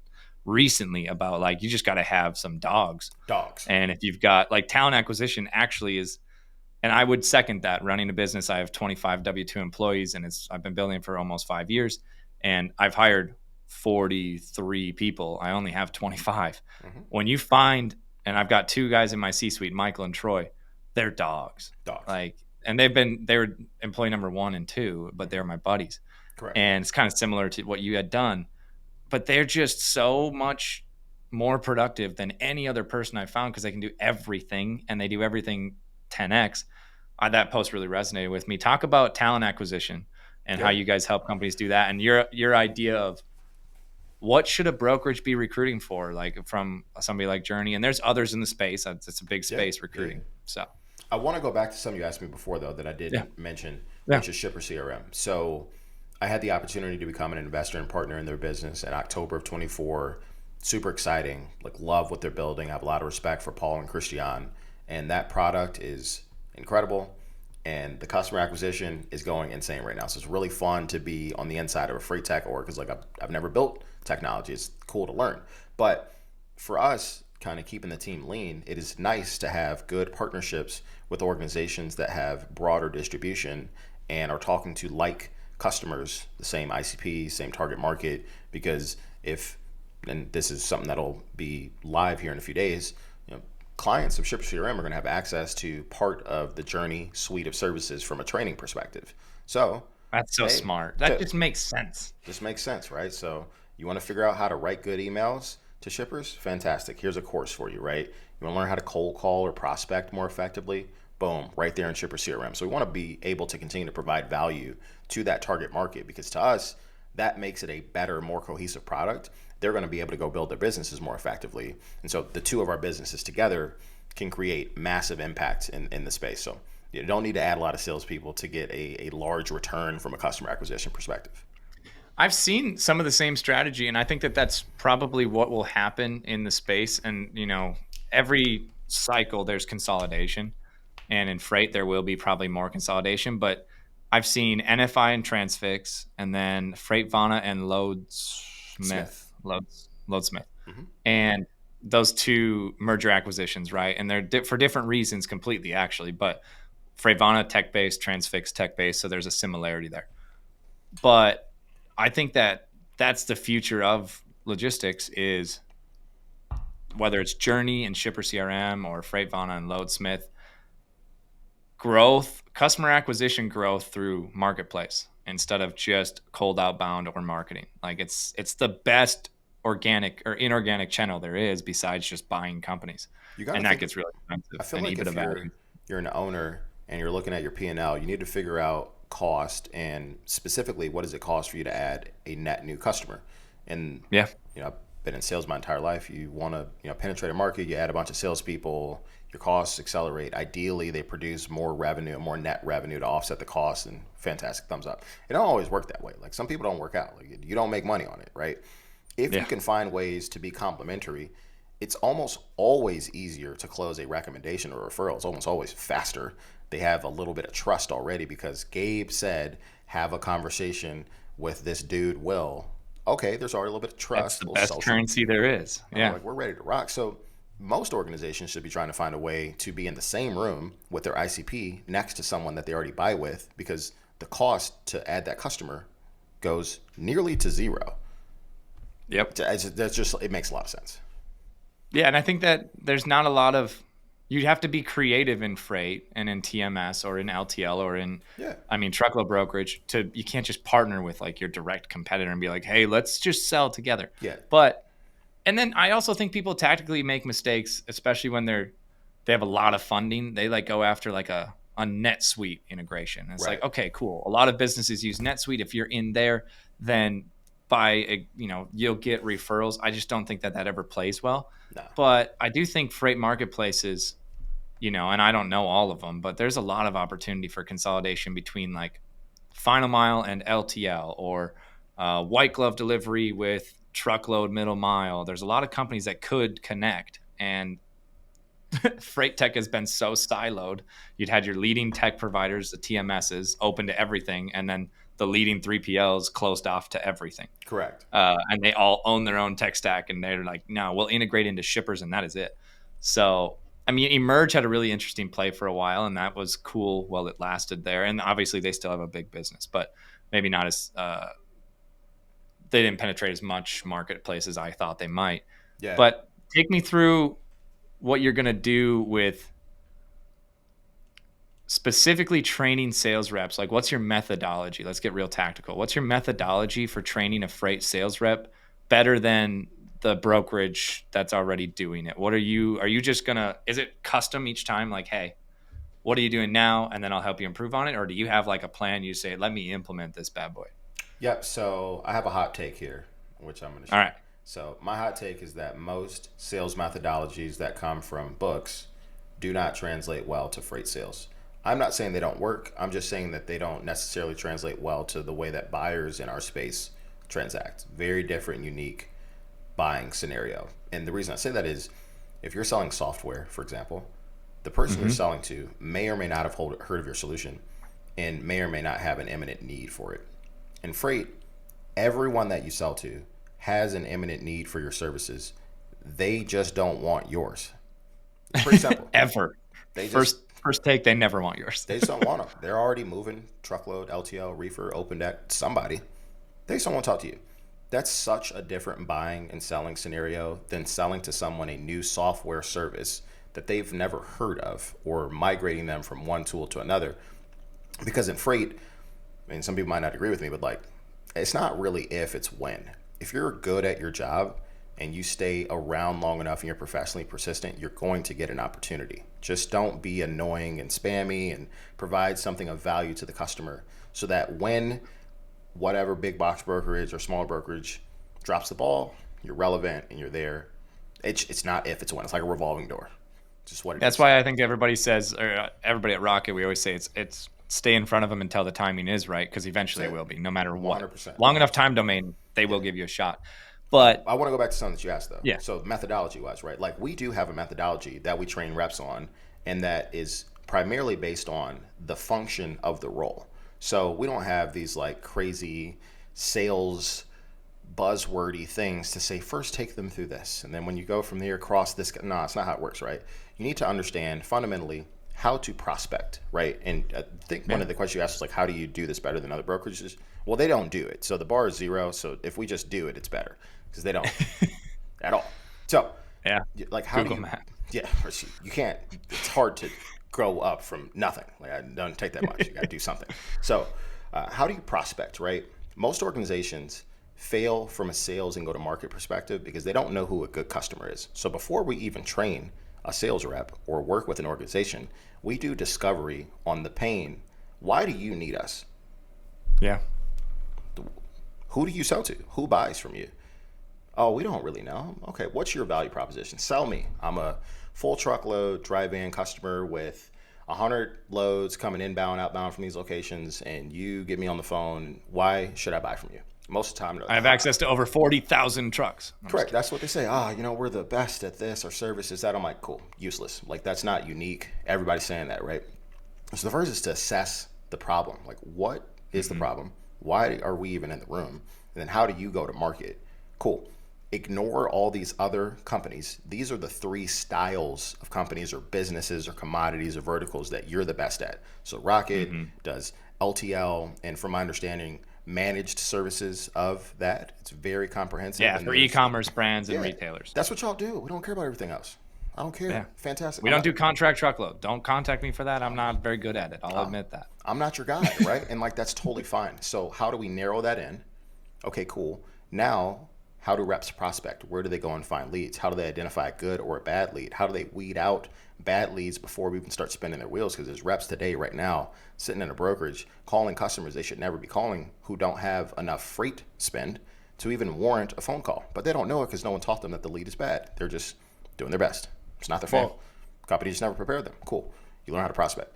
recently about like, you just got to have some dogs. Dogs. And if you've got like talent acquisition actually is, and I would second that. Running a business, I have 25 W-2 employees, and I've been building it for almost 5 years, and I've hired 43 people. I only have 25. Mm-hmm. When you find, and I've got 2 guys in my C-suite, Michael and Troy, they're dogs. Dogs. Like, and they were employee number 1 and 2, but they're my buddies. Correct. And it's kind of similar to what you had done, but they're just so much more productive than any other person I found because they can do everything and they do everything 10x. that post really resonated with me. Talk about talent acquisition and how Yeah. you guys help companies do that, and your idea of what should a brokerage be recruiting for, like from somebody like Journey, and there's others in the space. It's a big Yeah. space, recruiting. So I want to go back to something you asked me before, though, that I yeah, didn't mention, yeah, which is Shipper CRM. So I had the opportunity to become an investor and partner in their business in October of 24. Super exciting. Like, love what they're building. I have a lot of respect for Paul and Christian. And that product is incredible. And the customer acquisition is going insane right now. So it's really fun to be on the inside of a freight tech org, because like I've never built technology. It's cool to learn. But for us, kind of keeping the team lean, it is nice to have good partnerships with organizations that have broader distribution and are talking to like customers, the same ICP, same target market. Because if, and this is something that'll be live here in a few days, clients of Shipper CRM are going to have access to part of the Journey suite of services from a training perspective. So that's so hey, smart. That just makes sense. just makes sense, right? So you want to figure out how to write good emails to shippers? Fantastic. Here's a course for you, right? You want to learn how to cold call or prospect more effectively? Boom, right there in Shipper CRM. So we want to be able to continue to provide value to that target market, because to us, that makes it a better, more cohesive product. They're going to be able to go build their businesses more effectively. And so the two of our businesses together can create massive impact in the space. So you don't need to add a lot of salespeople to get a large return from a customer acquisition perspective. I've seen some of the same strategy, and I think that that's probably what will happen in the space. And, every cycle there's consolidation, and in freight there will be probably more consolidation. But I've seen NFI and Transfix, and then Freightvana and Loadsmith, Mm-hmm. and those two merger acquisitions, right? And they're for different reasons completely, actually. But Freightvana tech-based, Transfix tech-based, so there's a similarity there. But I think that that's the future of logistics, is whether it's Journey and Shipper CRM or Freightvana and Loadsmith, growth, customer acquisition growth through marketplace instead of just cold outbound or marketing. Like it's the best organic or inorganic channel there is besides just buying companies. And that gets really expensive. I feel and like EBITDA if value. you're an owner and you're looking at your P&L, you need to figure out cost, and specifically what does it cost for you to add a net new customer. And Yeah. I've been in sales my entire life. You want to penetrate a market, you add a bunch of salespeople, your costs accelerate. Ideally, they produce more revenue, more net revenue to offset the costs, and fantastic, thumbs up. It don't always work that way. Like, some people don't work out. Like, you don't make money on it, right? If you can find ways to be complementary, it's almost always easier to close a recommendation or referral. It's almost always faster. They have a little bit of trust already because Gabe said, have a conversation with this dude, Will. Okay, there's already a little bit of trust. That's the best currency there is. Yeah. Like, we're ready to rock. So most organizations should be trying to find a way to be in the same room with their ICP next to someone that they already buy with, because the cost to add that customer goes nearly to zero. Yep. That's just, it makes a lot of sense. Yeah, and I think that there's not a lot of, you'd have to be creative in freight and in TMS or in LTL or in, truckload brokerage. You can't just partner with like your direct competitor and be like, hey, let's just sell together. Yeah. And then I also think people tactically make mistakes, especially when they have a lot of funding. They like go after like a NetSuite integration. And it's like, okay, cool. A lot of businesses use NetSuite. If you're in there, then you'll get referrals. I just don't think that ever plays well. No. But I do think freight marketplaces, and I don't know all of them, but there's a lot of opportunity for consolidation between like final mile and LTL, or white glove delivery with truckload middle mile. There's a lot of companies that could connect, and freight tech has been so siloed. You'd had your leading tech providers, the TMSs, open to everything, and then the leading 3PLs closed off to everything. Correct. And they all own their own tech stack, and they're like, no, we'll integrate into shippers, and that is it. So, Emerge had a really interesting play for a while, and that was cool while it lasted there. And obviously they still have a big business, but maybe not as they didn't penetrate as much marketplace as I thought they might. Yeah. But take me through what you're going to do with specifically training sales reps. Like, what's your methodology? Let's get real tactical. What's your methodology for training a freight sales rep better than the brokerage that's already doing it? What are you just going to, is it custom each time? Like, hey, what are you doing now? And then I'll help you improve on it. Or do you have like a plan? You say, let me implement this bad boy. Yep. So I have a hot take here, which I'm going to share. All right. So my hot take is that most sales methodologies that come from books do not translate well to freight sales. I'm not saying they don't work. I'm just saying that they don't necessarily translate well to the way that buyers in our space transact. Very different, unique buying scenario. And the reason I say that is if you're selling software, for example, the person you're selling to may or may not have heard of your solution and may or may not have an imminent need for it. In freight, everyone that you sell to has an imminent need for your services. They just don't want yours. It's pretty simple. Ever. They just, First take, they never want yours. they just don't want them. They're already moving truckload, LTL, reefer, open deck, somebody. They just don't want to talk to you. That's such a different buying and selling scenario than selling to someone a new software service that they've never heard of or migrating them from one tool to another. Because in freight, I mean, some people might not agree with me, but like, it's not really if, it's when. If you're good at your job and you stay around long enough and you're professionally persistent, you're going to get an opportunity. Just don't be annoying and spammy and provide something of value to the customer so that when whatever big box brokerage or small brokerage drops the ball, you're relevant and you're there. It's not if, it's when. It's like a revolving door. Just what it is. That's why I think everybody says, or everybody at Rocket, we always say it's stay in front of them until the timing is right, because eventually it will be, no matter what. 100%. Long enough time domain, they will give you a shot. But I want to go back to something that you asked, though. Yeah. So methodology-wise, right? Like, we do have a methodology that we train reps on, and that is primarily based on the function of the role. So we don't have these, like, crazy sales buzzwordy things to say, first take them through this, and then when you go from there, cross this. No, it's not how it works, right? You need to understand, fundamentally, how to prospect, right? And I think one of the questions you asked was like, how do you do this better than other brokerages? Well, they don't do it. So the bar is 0. So if we just do it, it's better, because they don't at all. So yeah, like, how Google do you? Map. Yeah, you can't. It's hard to grow up from nothing. Like, I don't take that much. You got to do something. So how do you prospect, right? Most organizations fail from a sales and go-to-market perspective because they don't know who a good customer is. So before we even train a sales rep or work with an organization, we do discovery on the pain. Why do you need us? Yeah. Who do you sell to? Who buys from you? Oh, we don't really know. Okay, what's your value proposition? Sell me. I'm a full truckload dry van customer with 100 loads coming inbound, outbound from these locations, and you get me on the phone. Why should I buy from you? Most of the time, I have access to over 40,000 trucks. Correct. That's what they say. We're the best at this. Our service is that. I'm like, cool, useless. Like, that's not unique. Everybody's saying that, right? So the first is to assess the problem. Like, what is the problem? Why are we even in the room? And then how do you go to market? Cool. Ignore all these other companies. These are the 3 styles of companies or businesses or commodities or verticals that you're the best at. So Rocket does LTL, and from my understanding, managed services of that. It's very comprehensive. Yeah, and for e-commerce brands and Yeah, retailers. That's what y'all do. We don't care about everything else. I don't care. Yeah. Fantastic. We don't do contract truckload. Don't contact me for that. I'm not very good at it. I'll admit that. I'm not your guy, right? And like, that's totally fine. So how do we narrow that in? Okay, cool. Now, how do reps prospect? Where do they go and find leads? How do they identify a good or a bad lead? How do they weed out bad leads before we even start spinning their wheels? Because there's reps today, right now, sitting in a brokerage, calling customers they should never be calling, who don't have enough freight spend to even warrant a phone call. But they don't know it because no one taught them that the lead is bad. They're just doing their best. It's not their fault. Company just never prepared them. Cool. You learn how to prospect.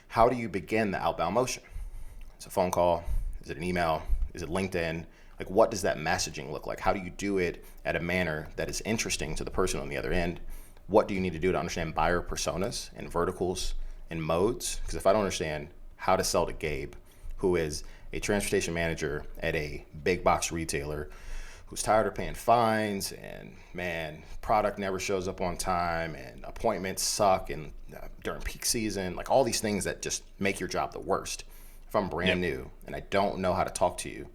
How do you begin the outbound motion? It's a phone call. Is it an email? Is it LinkedIn? Like, what does that messaging look like? How do you do it at a manner that is interesting to the person on the other end? What do you need to do to understand buyer personas and verticals and modes? Because if I don't understand how to sell to Gabe, who is a transportation manager at a big box retailer, who's tired of paying fines, and man, product never shows up on time, and appointments suck, and during peak season, like all these things that just make your job the worst. If I'm brand new and I don't know how to talk to you,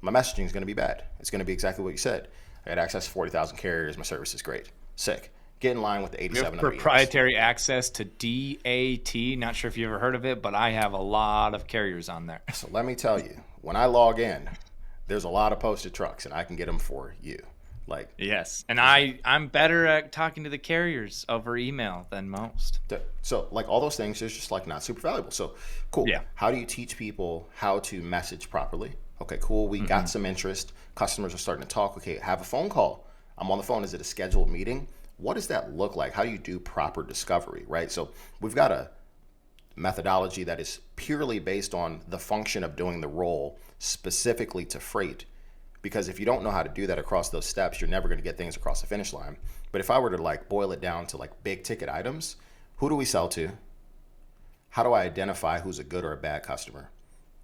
my messaging is going to be bad. It's going to be exactly what you said. I got access to 40,000 carriers. My service is great. Sick. Get in line with the We 87 have other proprietary access to DAT. Not sure if you've ever heard of it, but I have a lot of carriers on there. So let me tell you, when I log in, there's a lot of posted trucks, and I can get them for you. Like, Yes. And I'm better at talking to the carriers over email than most. so like all those things is just like not super valuable. So cool. Yeah. How do you teach people how to message properly? Okay, cool. We got some interest. Customers are starting to talk. Okay, have a phone call. I'm on the phone. Is it a scheduled meeting? What does that look like? How do you do proper discovery, right? So we've got a methodology that is purely based on the function of doing the role specifically to freight. Because if you don't know how to do that across those steps, you're never going to get things across the finish line. But if I were to like boil it down to like big ticket items, who do we sell to? How do I identify who's a good or a bad customer?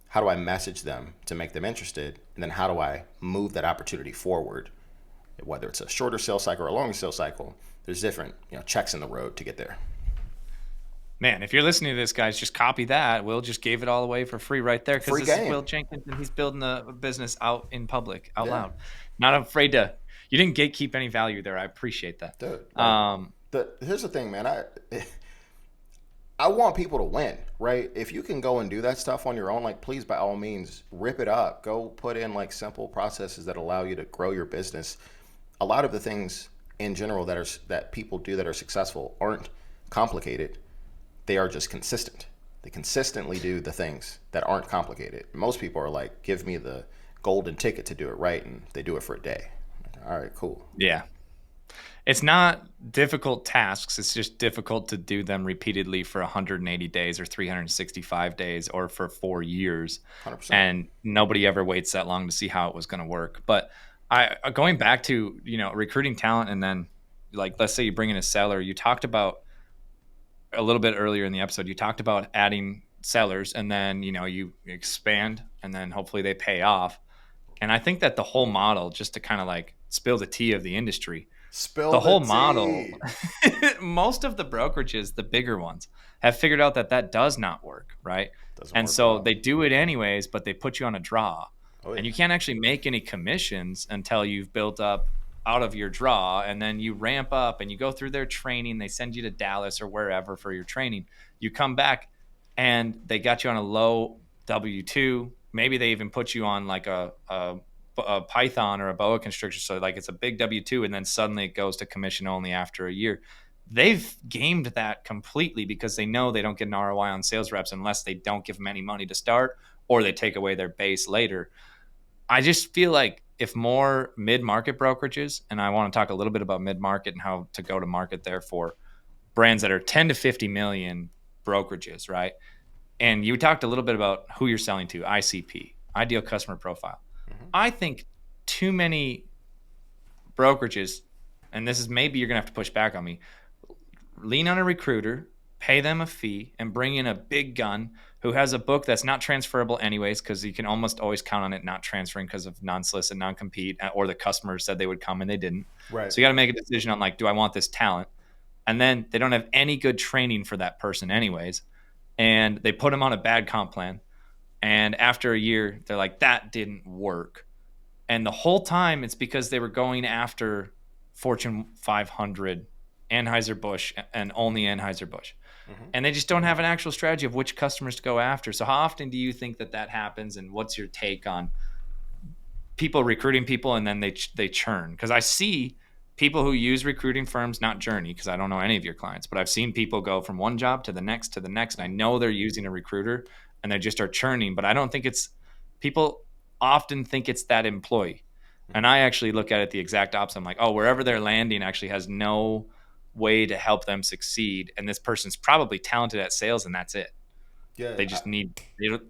How do I message them to make them interested? And then how do I move that opportunity forward? Whether it's a shorter sales cycle or a longer sales cycle, there's different, checks in the road to get there. Man, if you're listening to this, guys, just copy that. Will just gave it all away for free right there because this is Will Jenkins, and he's building a business out in public, out loud. Not afraid to. You didn't gatekeep any value there. I appreciate that. Dude, here's the thing, man. I want people to win, right? If you can go and do that stuff on your own, like, please, by all means, rip it up. Go put in like simple processes that allow you to grow your business. A lot of the things in general that people do that are successful aren't complicated. They are just consistent. They consistently do the things that aren't complicated. Most people are like, give me the golden ticket to do it right, and they do it for a day. All right, cool. Yeah. It's not difficult tasks. It's just difficult to do them repeatedly for 180 days or 365 days or for 4 years. 100%. And nobody ever waits that long to see how it was going to work. But going back to, recruiting talent, and then like, let's say you bring in a seller, you talked about a little bit earlier in the episode, you talked about adding sellers, and then, you expand, and then hopefully they pay off. And I think that the whole model, just to kind of like spill the tea of the industry, the whole model, most of the brokerages, the bigger ones, have figured out that does not work, right? And so they do it anyways, but they put you on a draw. Oh, yeah. And you can't actually make any commissions until you've built up out of your draw, and then you ramp up and you go through their training. They send you to Dallas or wherever for your training. You come back and they got you on a low W-2. Maybe they even put you on like a Python or a boa constrictor. So like it's a big W-2, and then suddenly it goes to commission only after a year. They've gamed that completely because they know they don't get an ROI on sales reps unless they don't give them any money to start or they take away their base later. I just feel like if more mid-market brokerages, and I want to talk a little bit about mid-market and how to go to market there for brands that are 10 to 50 million brokerages, right? And you talked a little bit about who you're selling to, ICP, ideal customer profile. Mm-hmm. I think too many brokerages, and this is maybe you're going to have to push back on me, lean on a recruiter, pay them a fee, and bring in a big gun who has a book that's not transferable anyways, because you can almost always count on it not transferring because of non-solicit, non-compete, or the customer said they would come and they didn't. Right. So you got to make a decision on like, do I want this talent? And then they don't have any good training for that person anyways. And they put them on a bad comp plan. And after a year, they're like, that didn't work. And the whole time it's because they were going after Fortune 500, Anheuser-Busch, and only Anheuser-Busch. Mm-hmm. And they just don't have an actual strategy of which customers to go after. So how often do you think that happens? And what's your take on people recruiting people and then they churn? Because I see people who use recruiting firms, not Journey, because I don't know any of your clients, but I've seen people go from one job to the next, and I know they're using a recruiter and they just are churning, but I don't think people often think it's that employee. And I actually look at it the exact opposite. I'm like, oh, wherever they're landing actually has no way to help them succeed, and this person's probably talented at sales, and that's it. Yeah, they just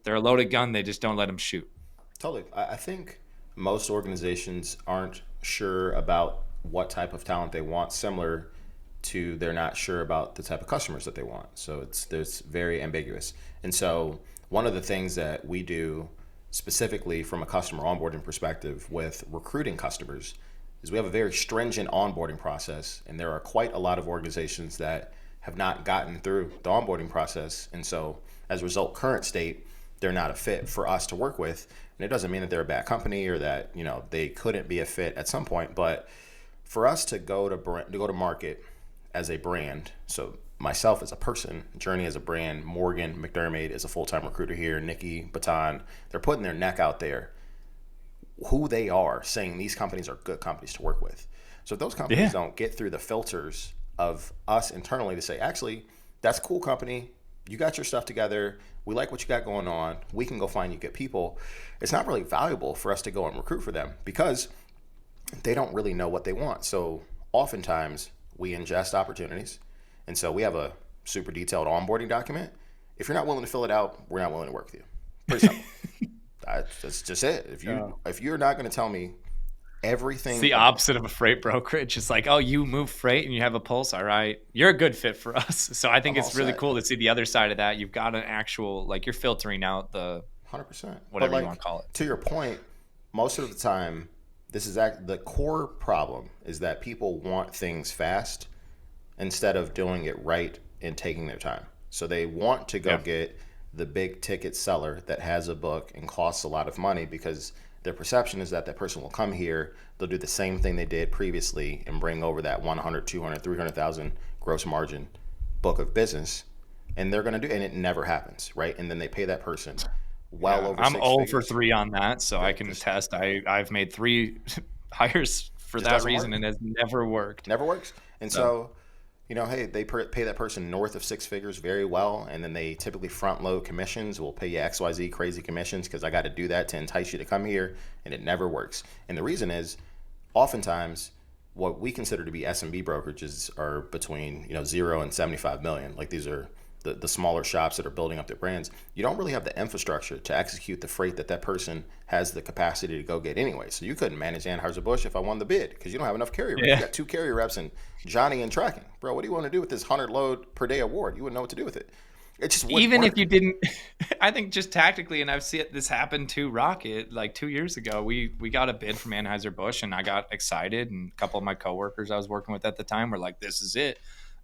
they're a loaded gun. They just don't let them shoot. Totally. I think most organizations aren't sure about what type of talent they want, similar to they're not sure about the type of customers that they want. So it's very ambiguous. And so one of the things that we do specifically from a customer onboarding perspective with recruiting customers is we have a very stringent onboarding process, and there are quite a lot of organizations that have not gotten through the onboarding process. And so as a result, current state, they're not a fit for us to work with. And it doesn't mean that they're a bad company or that, they couldn't be a fit at some point, but for us to go to market as a brand, so myself as a person, Journey as a brand, Morgan McDermott is a full-time recruiter here, Nikki Baton, they're putting their neck out there. who they are, saying these companies are good companies to work with. So if those companies don't get through the filters of us internally to say, actually, that's a cool company, you got your stuff together, we like what you got going on, we can go find you good people, it's not really valuable for us to go and recruit for them because they don't really know what they want. So oftentimes we ingest opportunities, and so we have a super detailed onboarding document. If you're not willing to fill it out, we're not willing to work with you. Pretty simple. That's just it. If you're not going to tell me everything, It's the opposite of a freight brokerage. It's like, oh, you move freight and you have a pulse. All right, you're a good fit for us. So I think it's really cool to see the other side of that. You've got an actual, like, you're filtering out the 100%, whatever you want to call it. To your point, most of the time, this is the core problem is that people want things fast instead of doing it right and taking their time. So they want to go get the big ticket seller that has a book and costs a lot of money because their perception is that that person will come here, they'll do the same thing they did previously and bring over that 100, 200, 300,000 gross margin book of business, and they're going to do, and it never happens, right? And then they pay that person over I'm 6 0 figures. for 3 on that, so I can attest. I've made 3 hires for that reason, and it has never worked. Never works. And so, hey, they pay that person north of 6 figures very well, and then they typically front load commissions. We'll pay you XYZ crazy commissions because I got to do that to entice you to come here, and it never works. And the reason is, oftentimes, what we consider to be SMB brokerages are between 0 and 75 million. Like these are the smaller shops that are building up their brands. You don't really have the infrastructure to execute the freight that person has the capacity to go get anyway. So you couldn't manage Anheuser-Busch if I won the bid because you don't have enough carrier reps. You got 2 carrier reps and Johnny in tracking. Bro, what do you want to do with this 100 load per day award? You wouldn't know what to do with it. It just wouldn't even work. if you didn't. I think just tactically, and I've seen this happen to Rocket like 2 years ago. We got a bid from Anheuser-Busch, and I got excited, and a couple of my coworkers I was working with at the time were like, "This is it."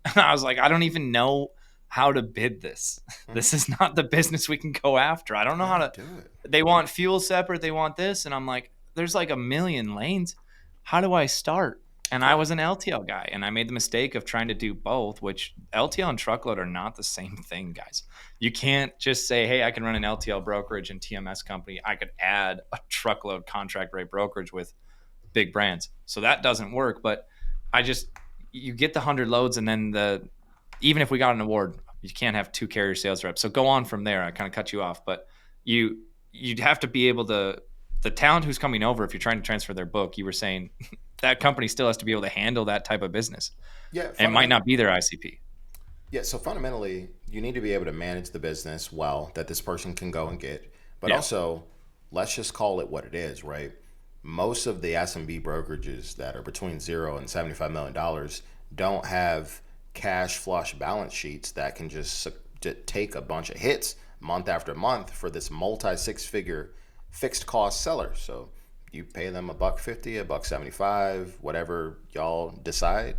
And I was like, "I don't even know how to bid this. This is not the business we can go after. I don't know how to do it." They want fuel separate. They want this. And I'm like, there's like a million lanes. How do I start? And I was an LTL guy, and I made the mistake of trying to do both, which LTL and truckload are not the same thing, guys. You can't just say, hey, I can run an LTL brokerage and TMS company. I could add a truckload contract rate brokerage with big brands. So that doesn't work. But you get the 100 loads, and then even if we got an award, you can't have 2 carrier sales reps. So go on from there. I kind of cut you off, but you'd have to be able to, the talent who's coming over, if you're trying to transfer their book, you were saying that company still has to be able to handle that type of business. Yeah. And it might not be their ICP. Yeah. So fundamentally, you need to be able to manage the business well that this person can go and get. But also, let's just call it what it is, right? Most of the SMB brokerages that are between $0 and $75 million don't have cash flush balance sheets that can just take a bunch of hits month after month for this multi-6-figure fixed cost seller. So you pay them $150, $175, whatever y'all decide.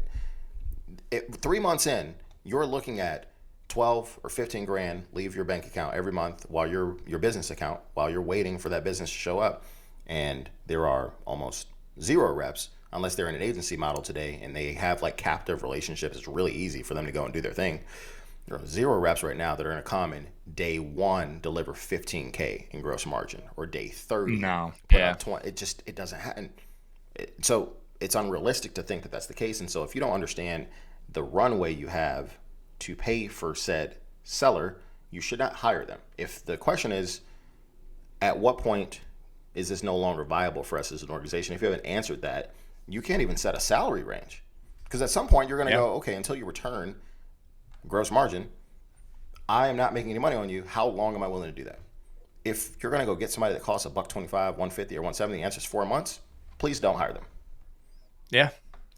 3 months in, you're looking at 12 or 15 grand leave your bank account every month while your business account while you're waiting for that business to show up. And there are almost 0 reps unless they're in an agency model today and they have like captive relationships. It's really easy for them to go and do their thing. There are 0 reps right now that are in a common day 1 deliver 15K in gross margin, or day 30 put up 20. It doesn't happen. So it's unrealistic to think that that's the case. And so if you don't understand the runway you have to pay for said seller, you should not hire them. If the question is, at what point is this no longer viable for us as an organization? If you haven't answered that, you can't even set a salary range, because at some point you're going to go, okay, until you return gross margin, I am not making any money on you. How long am I willing to do that? If you're going to go get somebody that costs $125, $150, or $170, the answer is 4 months, please don't hire them. Yeah.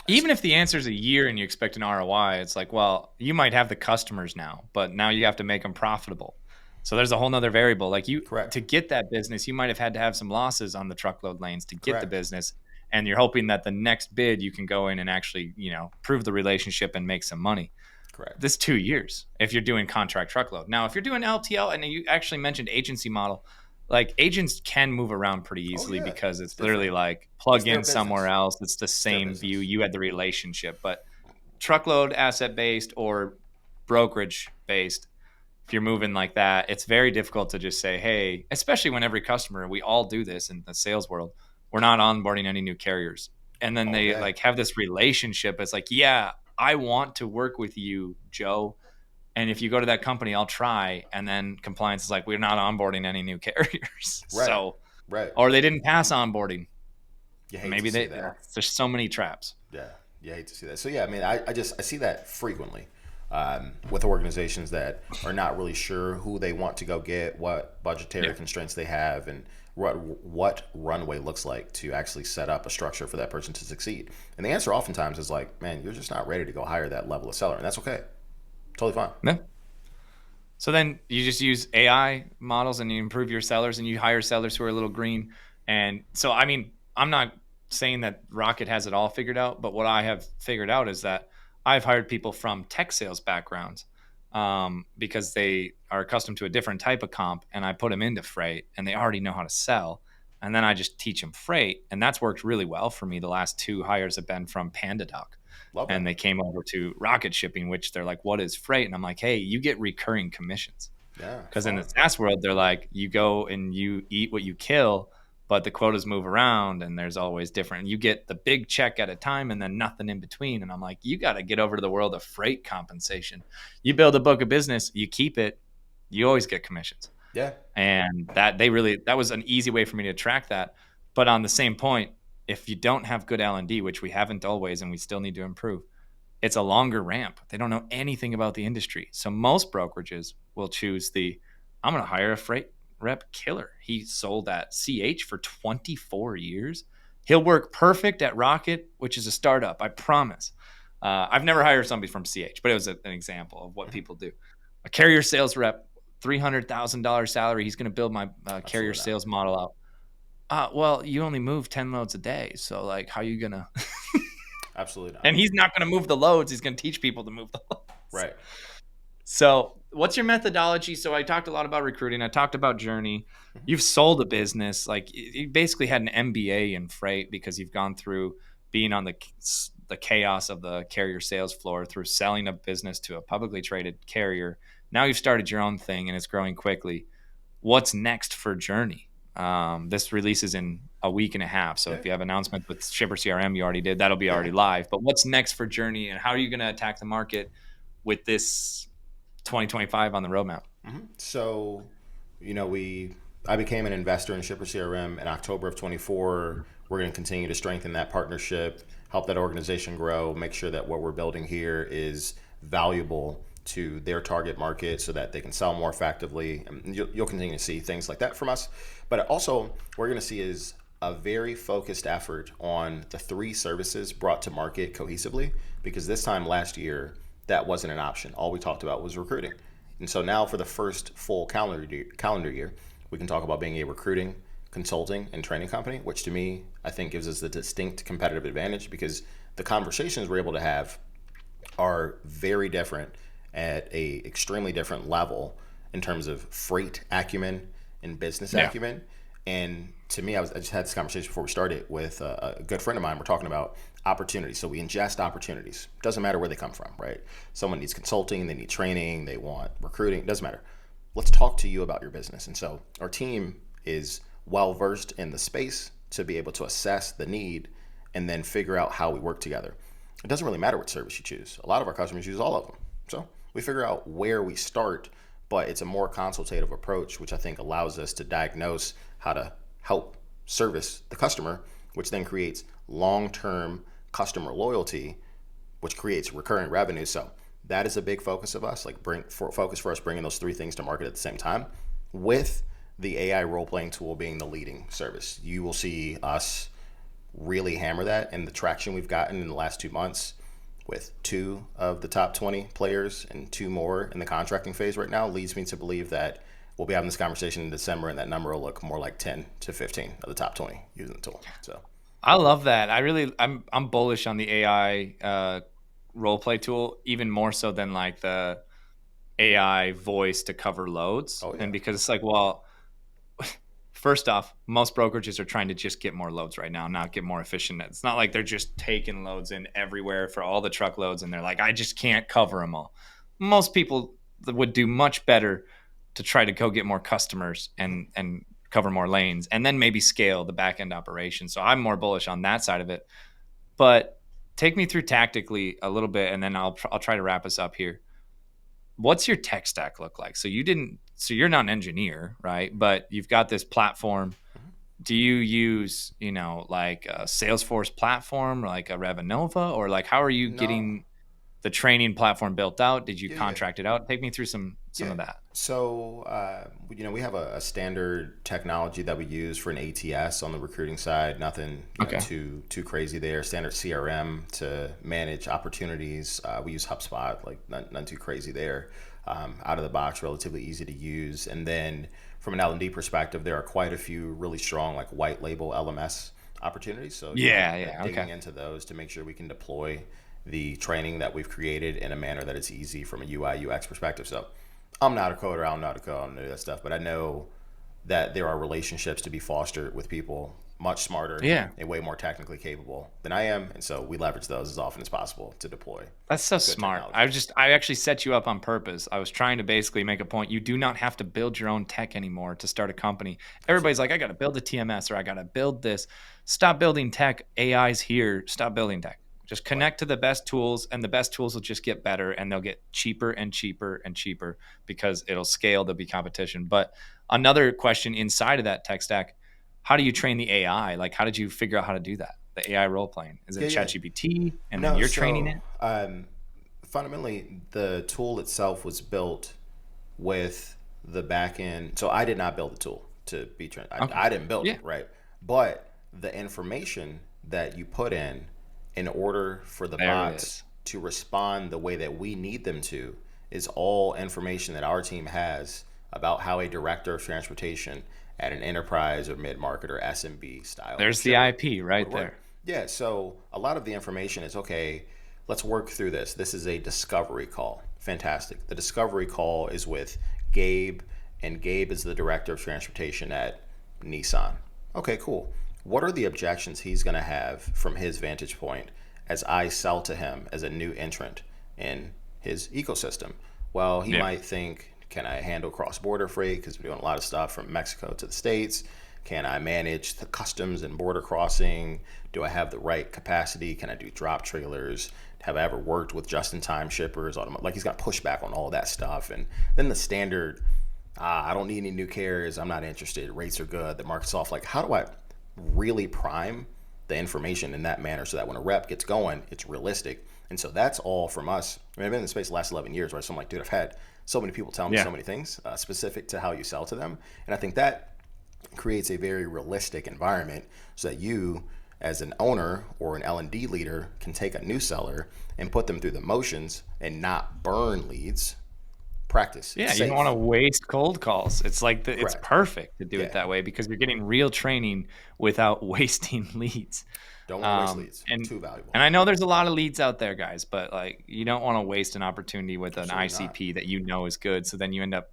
Even if the answer is a year and you expect an ROI, it's like, well, you might have the customers now, but now you have to make them profitable. So there's a whole nother variable. Like to get that business, you might have had to have some losses on the truckload lanes to get the business. And you're hoping that the next bid you can go in and actually, prove the relationship and make some money. Correct. This 2 years if you're doing contract truckload. Now, if you're doing LTL, and you actually mentioned agency model, like agents can move around pretty easily because it's literally like plug in somewhere else. It's the same view. You had the relationship. But truckload asset based or brokerage based, if you're moving like that, it's very difficult to just say, hey, especially when every customer, we all do this in the sales world. we're not onboarding any new carriers. And then they Okay. like have this relationship. It's like, yeah, I want to work with you, Joe. And if you go to that company, I'll try. And then compliance is like, we're not onboarding any new carriers. Right. So, Right. or they didn't pass onboarding. You hate Maybe to see they, that. there's so many traps. Yeah, you hate to see that. So yeah, I mean, I see that frequently with organizations that are not really sure who they want to go get, what budgetary constraints they have, and what runway looks like to actually set up a structure for that person to succeed. And the answer oftentimes is like, man, you're just not ready to go hire that level of seller, and that's okay, totally fine. Yeah. So then you just use AI models and you improve your sellers and you hire sellers who are a little green. And so, I mean, I'm not saying that Rocket has it all figured out, but what I have figured out is that I've hired people from tech sales backgrounds because they are accustomed to a different type of comp, and I put them into freight and they already know how to sell. And then I just teach them freight. And that's worked really well for me. The last 2 hires have been from PandaDoc. Love And that. they came over to Rocket Shipping, which they're like, what is freight? And I'm like, hey, you get recurring commissions. Yeah, Because in the fun. SaaS world, they're like, you go and you eat what you kill, but the quotas move around and there's always different. You get the big check at a time and then nothing in between. And I'm like, you got to get over to the world of freight compensation. You build a book of business, you keep it, you always get commissions. Yeah, And that was an easy way for me to track that. But on the same point, if you don't have good L&D, which we haven't always, and we still need to improve, it's a longer ramp. They don't know anything about the industry. So most brokerages will choose I'm going to hire a freight rep killer. He sold at CH for 24 years. He'll work perfect at Rocket, which is a startup, I promise. I've never hired somebody from CH, but it was an example of what people do. A carrier sales rep, $300,000 salary. He's going to build my carrier Absolutely not. sales model out. Well, you only move 10 loads a day. So like, how are you going to, Absolutely not. and he's not going to move the loads. He's going to teach people to move the loads. Right. So what's your methodology? So I talked a lot about recruiting. I talked about journey. You've sold a business. Like you basically had an MBA in freight because you've gone through being on the chaos of the carrier sales floor through selling a business to a publicly traded carrier. Now you've started your own thing and it's growing quickly. What's next for Journey? This releases in a week and a half. So Yeah. if you have announcements with Shipper CRM, you already did. That'll be already live. But what's next for Journey, and how are you going to attack the market with this 2025 on the roadmap? So, you know, I became an investor in Shipper CRM in October of 24. We're going to continue to strengthen that partnership, help that organization grow, make sure that what we're building here is valuable to their target market so that they can sell more effectively. And you'll continue to see things like that from us. But also, what we're going to see is a very focused effort on the 3 services brought to market cohesively, because this time last year, that wasn't an option. All we talked about was recruiting. And so now for the first full calendar year, we can talk about being a recruiting, consulting, and training company, which to me, I think gives us the distinct competitive advantage because the conversations we're able to have are very different at a extremely different level in terms of freight acumen and business acumen. And to me, I just had this conversation before we started with a good friend of mine. We're talking about opportunities. So we ingest opportunities. Doesn't matter where they come from, right? Someone needs consulting, they need training, they want recruiting. Doesn't matter. Let's talk to you about your business. And so our team is well versed in the space to be able to assess the need and then figure out how we work together. It doesn't really matter what service you choose. A lot of our customers use all of them. So we figure out where we start, but it's a more consultative approach, which I think allows us to diagnose how to help service the customer, which then creates long-term customer loyalty, which creates recurring revenue. So that is a big focus of us, focus for us bringing those 3 things to market at the same time, with the AI role-playing tool being the leading service. You will see us really hammer that, and the traction we've gotten in the last 2 months with 2 of the top 20 players and 2 more in the contracting phase right now leads me to believe that we'll be having this conversation in December and that number will look more like 10 to 15 of the top 20 using the tool. So I love that. I'm bullish on the AI role play tool, even more so than like the AI voice to cover loads. Oh, yeah. And because it's like, well, first off, most brokerages are trying to just get more loads right now, not get more efficient. It's not like they're just taking loads in everywhere for all the truckloads and they're like, I just can't cover them all. Most people would do much better to try to go get more customers and cover more lanes, and then maybe scale the back end operation. So I'm more bullish on that side of it. But take me through tactically a little bit, and then I'll try to wrap us up here. What's your tech stack look like? So you're not an engineer, right? But you've got this platform. Do you use, like a Salesforce platform, or like a Revanova, or like how are you No. getting the training platform built out? Did you Yeah. contract it out? Take me through some of that. So, we have a standard technology that we use for an ATS on the recruiting side. Nothing Okay. too crazy there. Standard CRM to manage opportunities. We use HubSpot, like none too crazy there. Out of the box, relatively easy to use. And then from an L&D perspective, there are quite a few really strong like white label LMS opportunities. So digging into those to make sure we can deploy the training that we've created in a manner that it's easy from a UI UX perspective. So I'm not a coder, I don't know how to code, I don't know that stuff, but I know that there are relationships to be fostered with people much smarter and way more technically capable than I am. And so we leverage those as often as possible to deploy. That's so smart. technology. I actually set you up on purpose. I was trying to basically make a point. You do not have to build your own tech anymore to start a company. Everybody's like, I got to build a TMS, or I got to build this. Stop building tech. AI's here. Stop building tech. Just connect to the best tools, and the best tools will just get better, and they'll get cheaper and cheaper and cheaper because it'll scale. There'll be competition. But another question inside of that tech stack, how do you train the AI? Like, how did you figure out how to do that? The AI role playing? Is it ChatGPT, and then you're training it? Fundamentally, the tool itself was built with the back end. So I did not build the tool to be trained. I didn't build it, right? But the information that you put in order for the bots to respond the way that we need them to is all information that our team has about how a director of transportation at an enterprise or mid-market or SMB style. There's the IP right there. Yeah, so a lot of the information is, okay, let's work through this. This is a discovery call. Fantastic. The discovery call is with Gabe, and Gabe is the director of transportation at Nissan. Okay, cool. What are the objections he's going to have from his vantage point as I sell to him as a new entrant in his ecosystem? Well, he might think, can I handle cross-border freight because we're doing a lot of stuff from Mexico to the States? Can I manage the customs and border crossing? Do I have the right capacity? Can I do drop trailers? Have I ever worked with just-in-time shippers? Like, he's got pushback on all that stuff. And then the standard, I don't need any new carriers. I'm not interested. Rates are good. The market's off. Like, how do I really prime the information in that manner so that when a rep gets going, it's realistic? And so that's all from us. I mean, I've been in the space the last 11 years where I'm like, dude, I've had so many people tell me so many things specific to how you sell to them. And I think that creates a very realistic environment so that you, as an owner or an L&D leader, can take a new seller and put them through the motions and not burn leads. Practice. Yeah, you don't want to waste cold calls. It's like it's perfect to do it that way because you're getting real training without wasting leads. Don't want to waste leads. Too valuable. And I know there's a lot of leads out there, guys, but like you don't want to waste an opportunity with an ICP that you know is good. So then you end up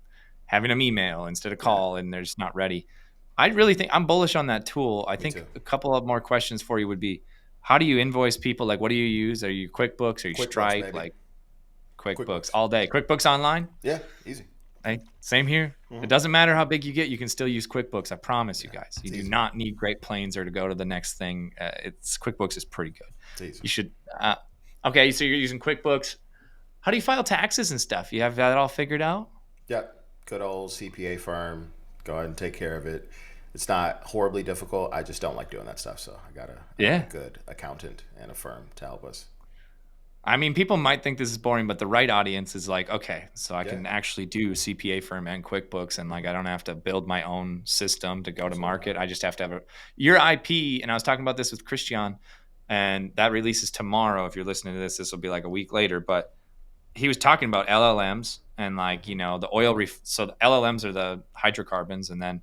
having them email instead of call, and they're just not ready. I really think I'm bullish on that tool. I think a couple of more questions for you would be, how do you invoice people? Like, what do you use? Are you QuickBooks? Are you Stripe? Like QuickBooks all day. QuickBooks Online? Yeah, easy. Hey, same here. It doesn't matter how big you get. You can still use QuickBooks. I promise you guys. You do not need Great Plains or to go to the next thing. QuickBooks is pretty good. It's easy. You should. Okay, so you're using QuickBooks. How do you file taxes and stuff? You have that all figured out? Yep. Good old CPA firm. Go ahead and take care of it. It's not horribly difficult. I just don't like doing that stuff. So I got a good accountant and a firm to help us. I mean, people might think this is boring, but the right audience is like, okay, so I can actually do CPA firm and QuickBooks, and like I don't have to build my own system to go to market. I just have to have your IP. And I was talking about this with Christian, and that releases tomorrow. If you're listening to this, this will be like a week later. But he was talking about LLMs and like the oil. So the LLMs are the hydrocarbons, and then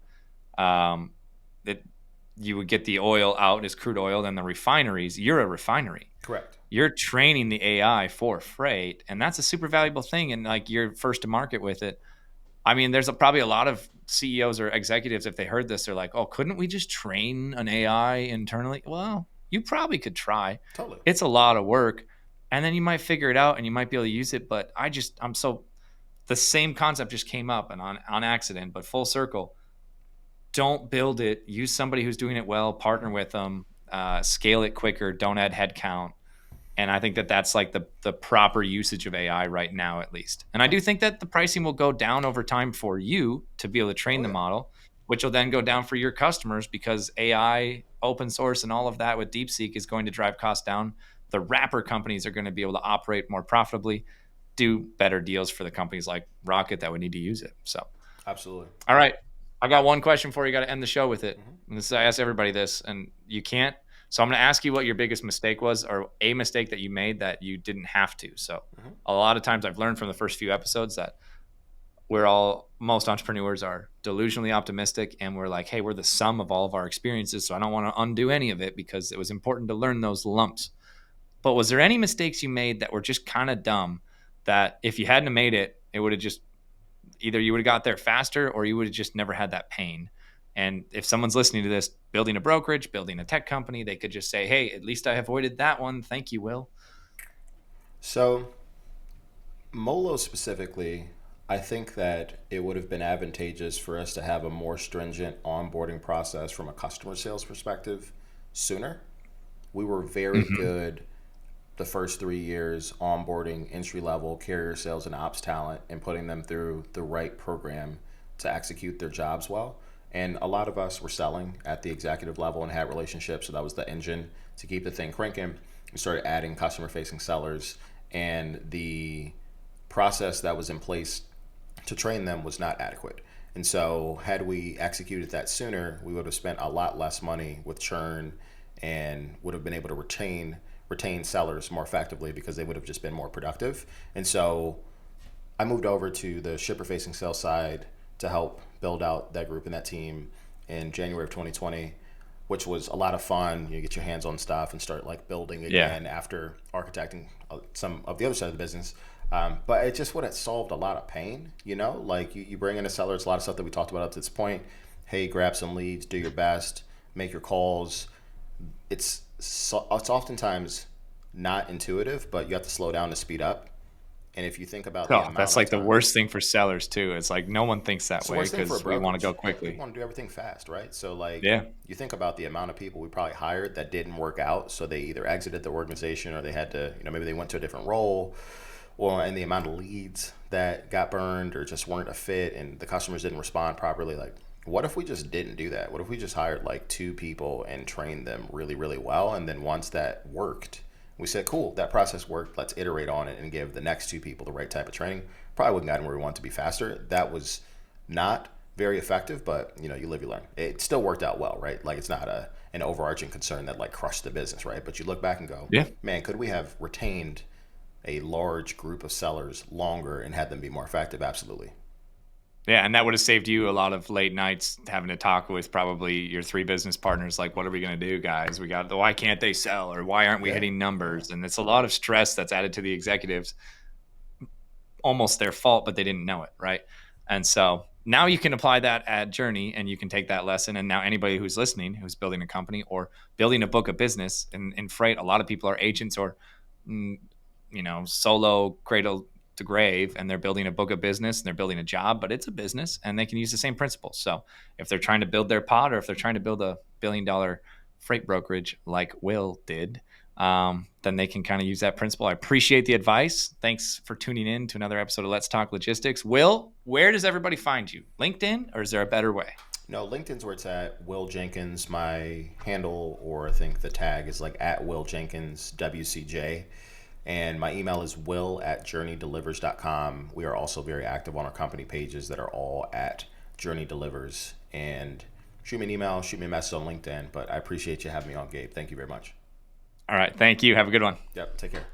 you would get the oil out as crude oil. Then the refineries, you're a refinery. Correct. You're training the AI for freight, and that's a super valuable thing. And like you're first to market with it. I mean, there's probably a lot of CEOs or executives, if they heard this, they're like, oh, couldn't we just train an AI internally? Well, you probably could try. Totally. It's a lot of work, and then you might figure it out and you might be able to use it. But the same concept just came up and on accident, but full circle. don't build it. Use somebody who's doing it well. Partner with them. Scale it quicker. Don't add headcount. And I think that that's like the proper usage of AI right now, at least. And I do think that the pricing will go down over time for you to be able to train the model, which will then go down for your customers because AI, open source, and all of that with DeepSeek is going to drive costs down. The wrapper companies are going to be able to operate more profitably, do better deals for the companies like Rocket that would need to use it. So, Absolutely. all right. I got one question for you. Got to end the show with it. And this, I ask everybody this, and you can't. So I'm going to ask you what your biggest mistake was, or a mistake that you made that you didn't have to. So a lot of times I've learned from the first few episodes that most entrepreneurs are delusionally optimistic, and we're like, hey, we're the sum of all of our experiences. So I don't want to undo any of it because it was important to learn those lumps. But was there any mistakes you made that were just kind of dumb that if you hadn't made it, it would have just either you would have got there faster or you would have just never had that pain? And if someone's listening to this, building a brokerage, building a tech company, they could just say, hey, at least I avoided that one. Thank you, Will. So, Molo specifically, I think that it would have been advantageous for us to have a more stringent onboarding process from a customer sales perspective sooner. We were very good the first 3 years onboarding entry level carrier sales and ops talent and putting them through the right program to execute their jobs well. And a lot of us were selling at the executive level and had relationships. So that was the engine to keep the thing cranking. We started adding customer facing sellers, and the process that was in place to train them was not adequate. And so had we executed that sooner, we would have spent a lot less money with churn and would have been able to retain sellers more effectively because they would have just been more productive. And so I moved over to the shipper facing sales side to help build out that group and that team in January of 2020, which was a lot of fun. You get your hands on stuff and start like building again after architecting some of the other side of the business. But it just would have solved a lot of pain, like you bring in a seller. It's a lot of stuff that we talked about up to this point. Hey, grab some leads, do your best, make your calls. It's oftentimes not intuitive, but you have to slow down to speed up. And if you think about that's like the worst thing for sellers too. It's like no one thinks that way because we want to go quickly. We want to do everything fast, right? So you think about the amount of people we probably hired that didn't work out. So they either exited the organization or they had to, maybe they went to a different role, and the amount of leads that got burned or just weren't a fit and the customers didn't respond properly. Like, what if we just didn't do that? What if we just hired like 2 people and trained them really, really well? And then once that worked, we said, cool, that process worked. Let's iterate on it and give the next 2 people the right type of training. Probably wouldn't have gotten where we want to be faster. That was not very effective, but you live, you learn. It still worked out well, right? Like it's not an overarching concern that like crushed the business, right? But you look back and go, man, could we have retained a large group of sellers longer and had them be more effective? Absolutely. Yeah, and that would have saved you a lot of late nights having to talk with probably your 3 business partners. Like, what are we going to do, guys? Why can't they sell? Or why aren't we hitting numbers? And it's a lot of stress that's added to the executives. Almost their fault, but they didn't know it, right? And so now you can apply that at Journey and you can take that lesson. And now anybody who's listening, who's building a company or building a book of business in freight, a lot of people are agents or, solo cradle to grave, and they're building a book of business and they're building a job, but it's a business and they can use the same principles. So if they're trying to build their pod or if they're trying to build a $1 billion freight brokerage like Will did, then they can kind of use that principle. I appreciate the advice. Thanks for tuning in to another episode of Let's Talk Logistics. Will, where does everybody find you? LinkedIn, or is there a better way? No, LinkedIn's where it's at. Will Jenkins, my handle, or I think the tag is like at Will Jenkins WCJ. And my email is will@journeydelivers.com. We are also very active on our company pages that are all at Journey Delivers. And shoot me an email, shoot me a message on LinkedIn. But I appreciate you having me on, Gabe. Thank you very much. All right. Thank you. Have a good one. Yep. Take care.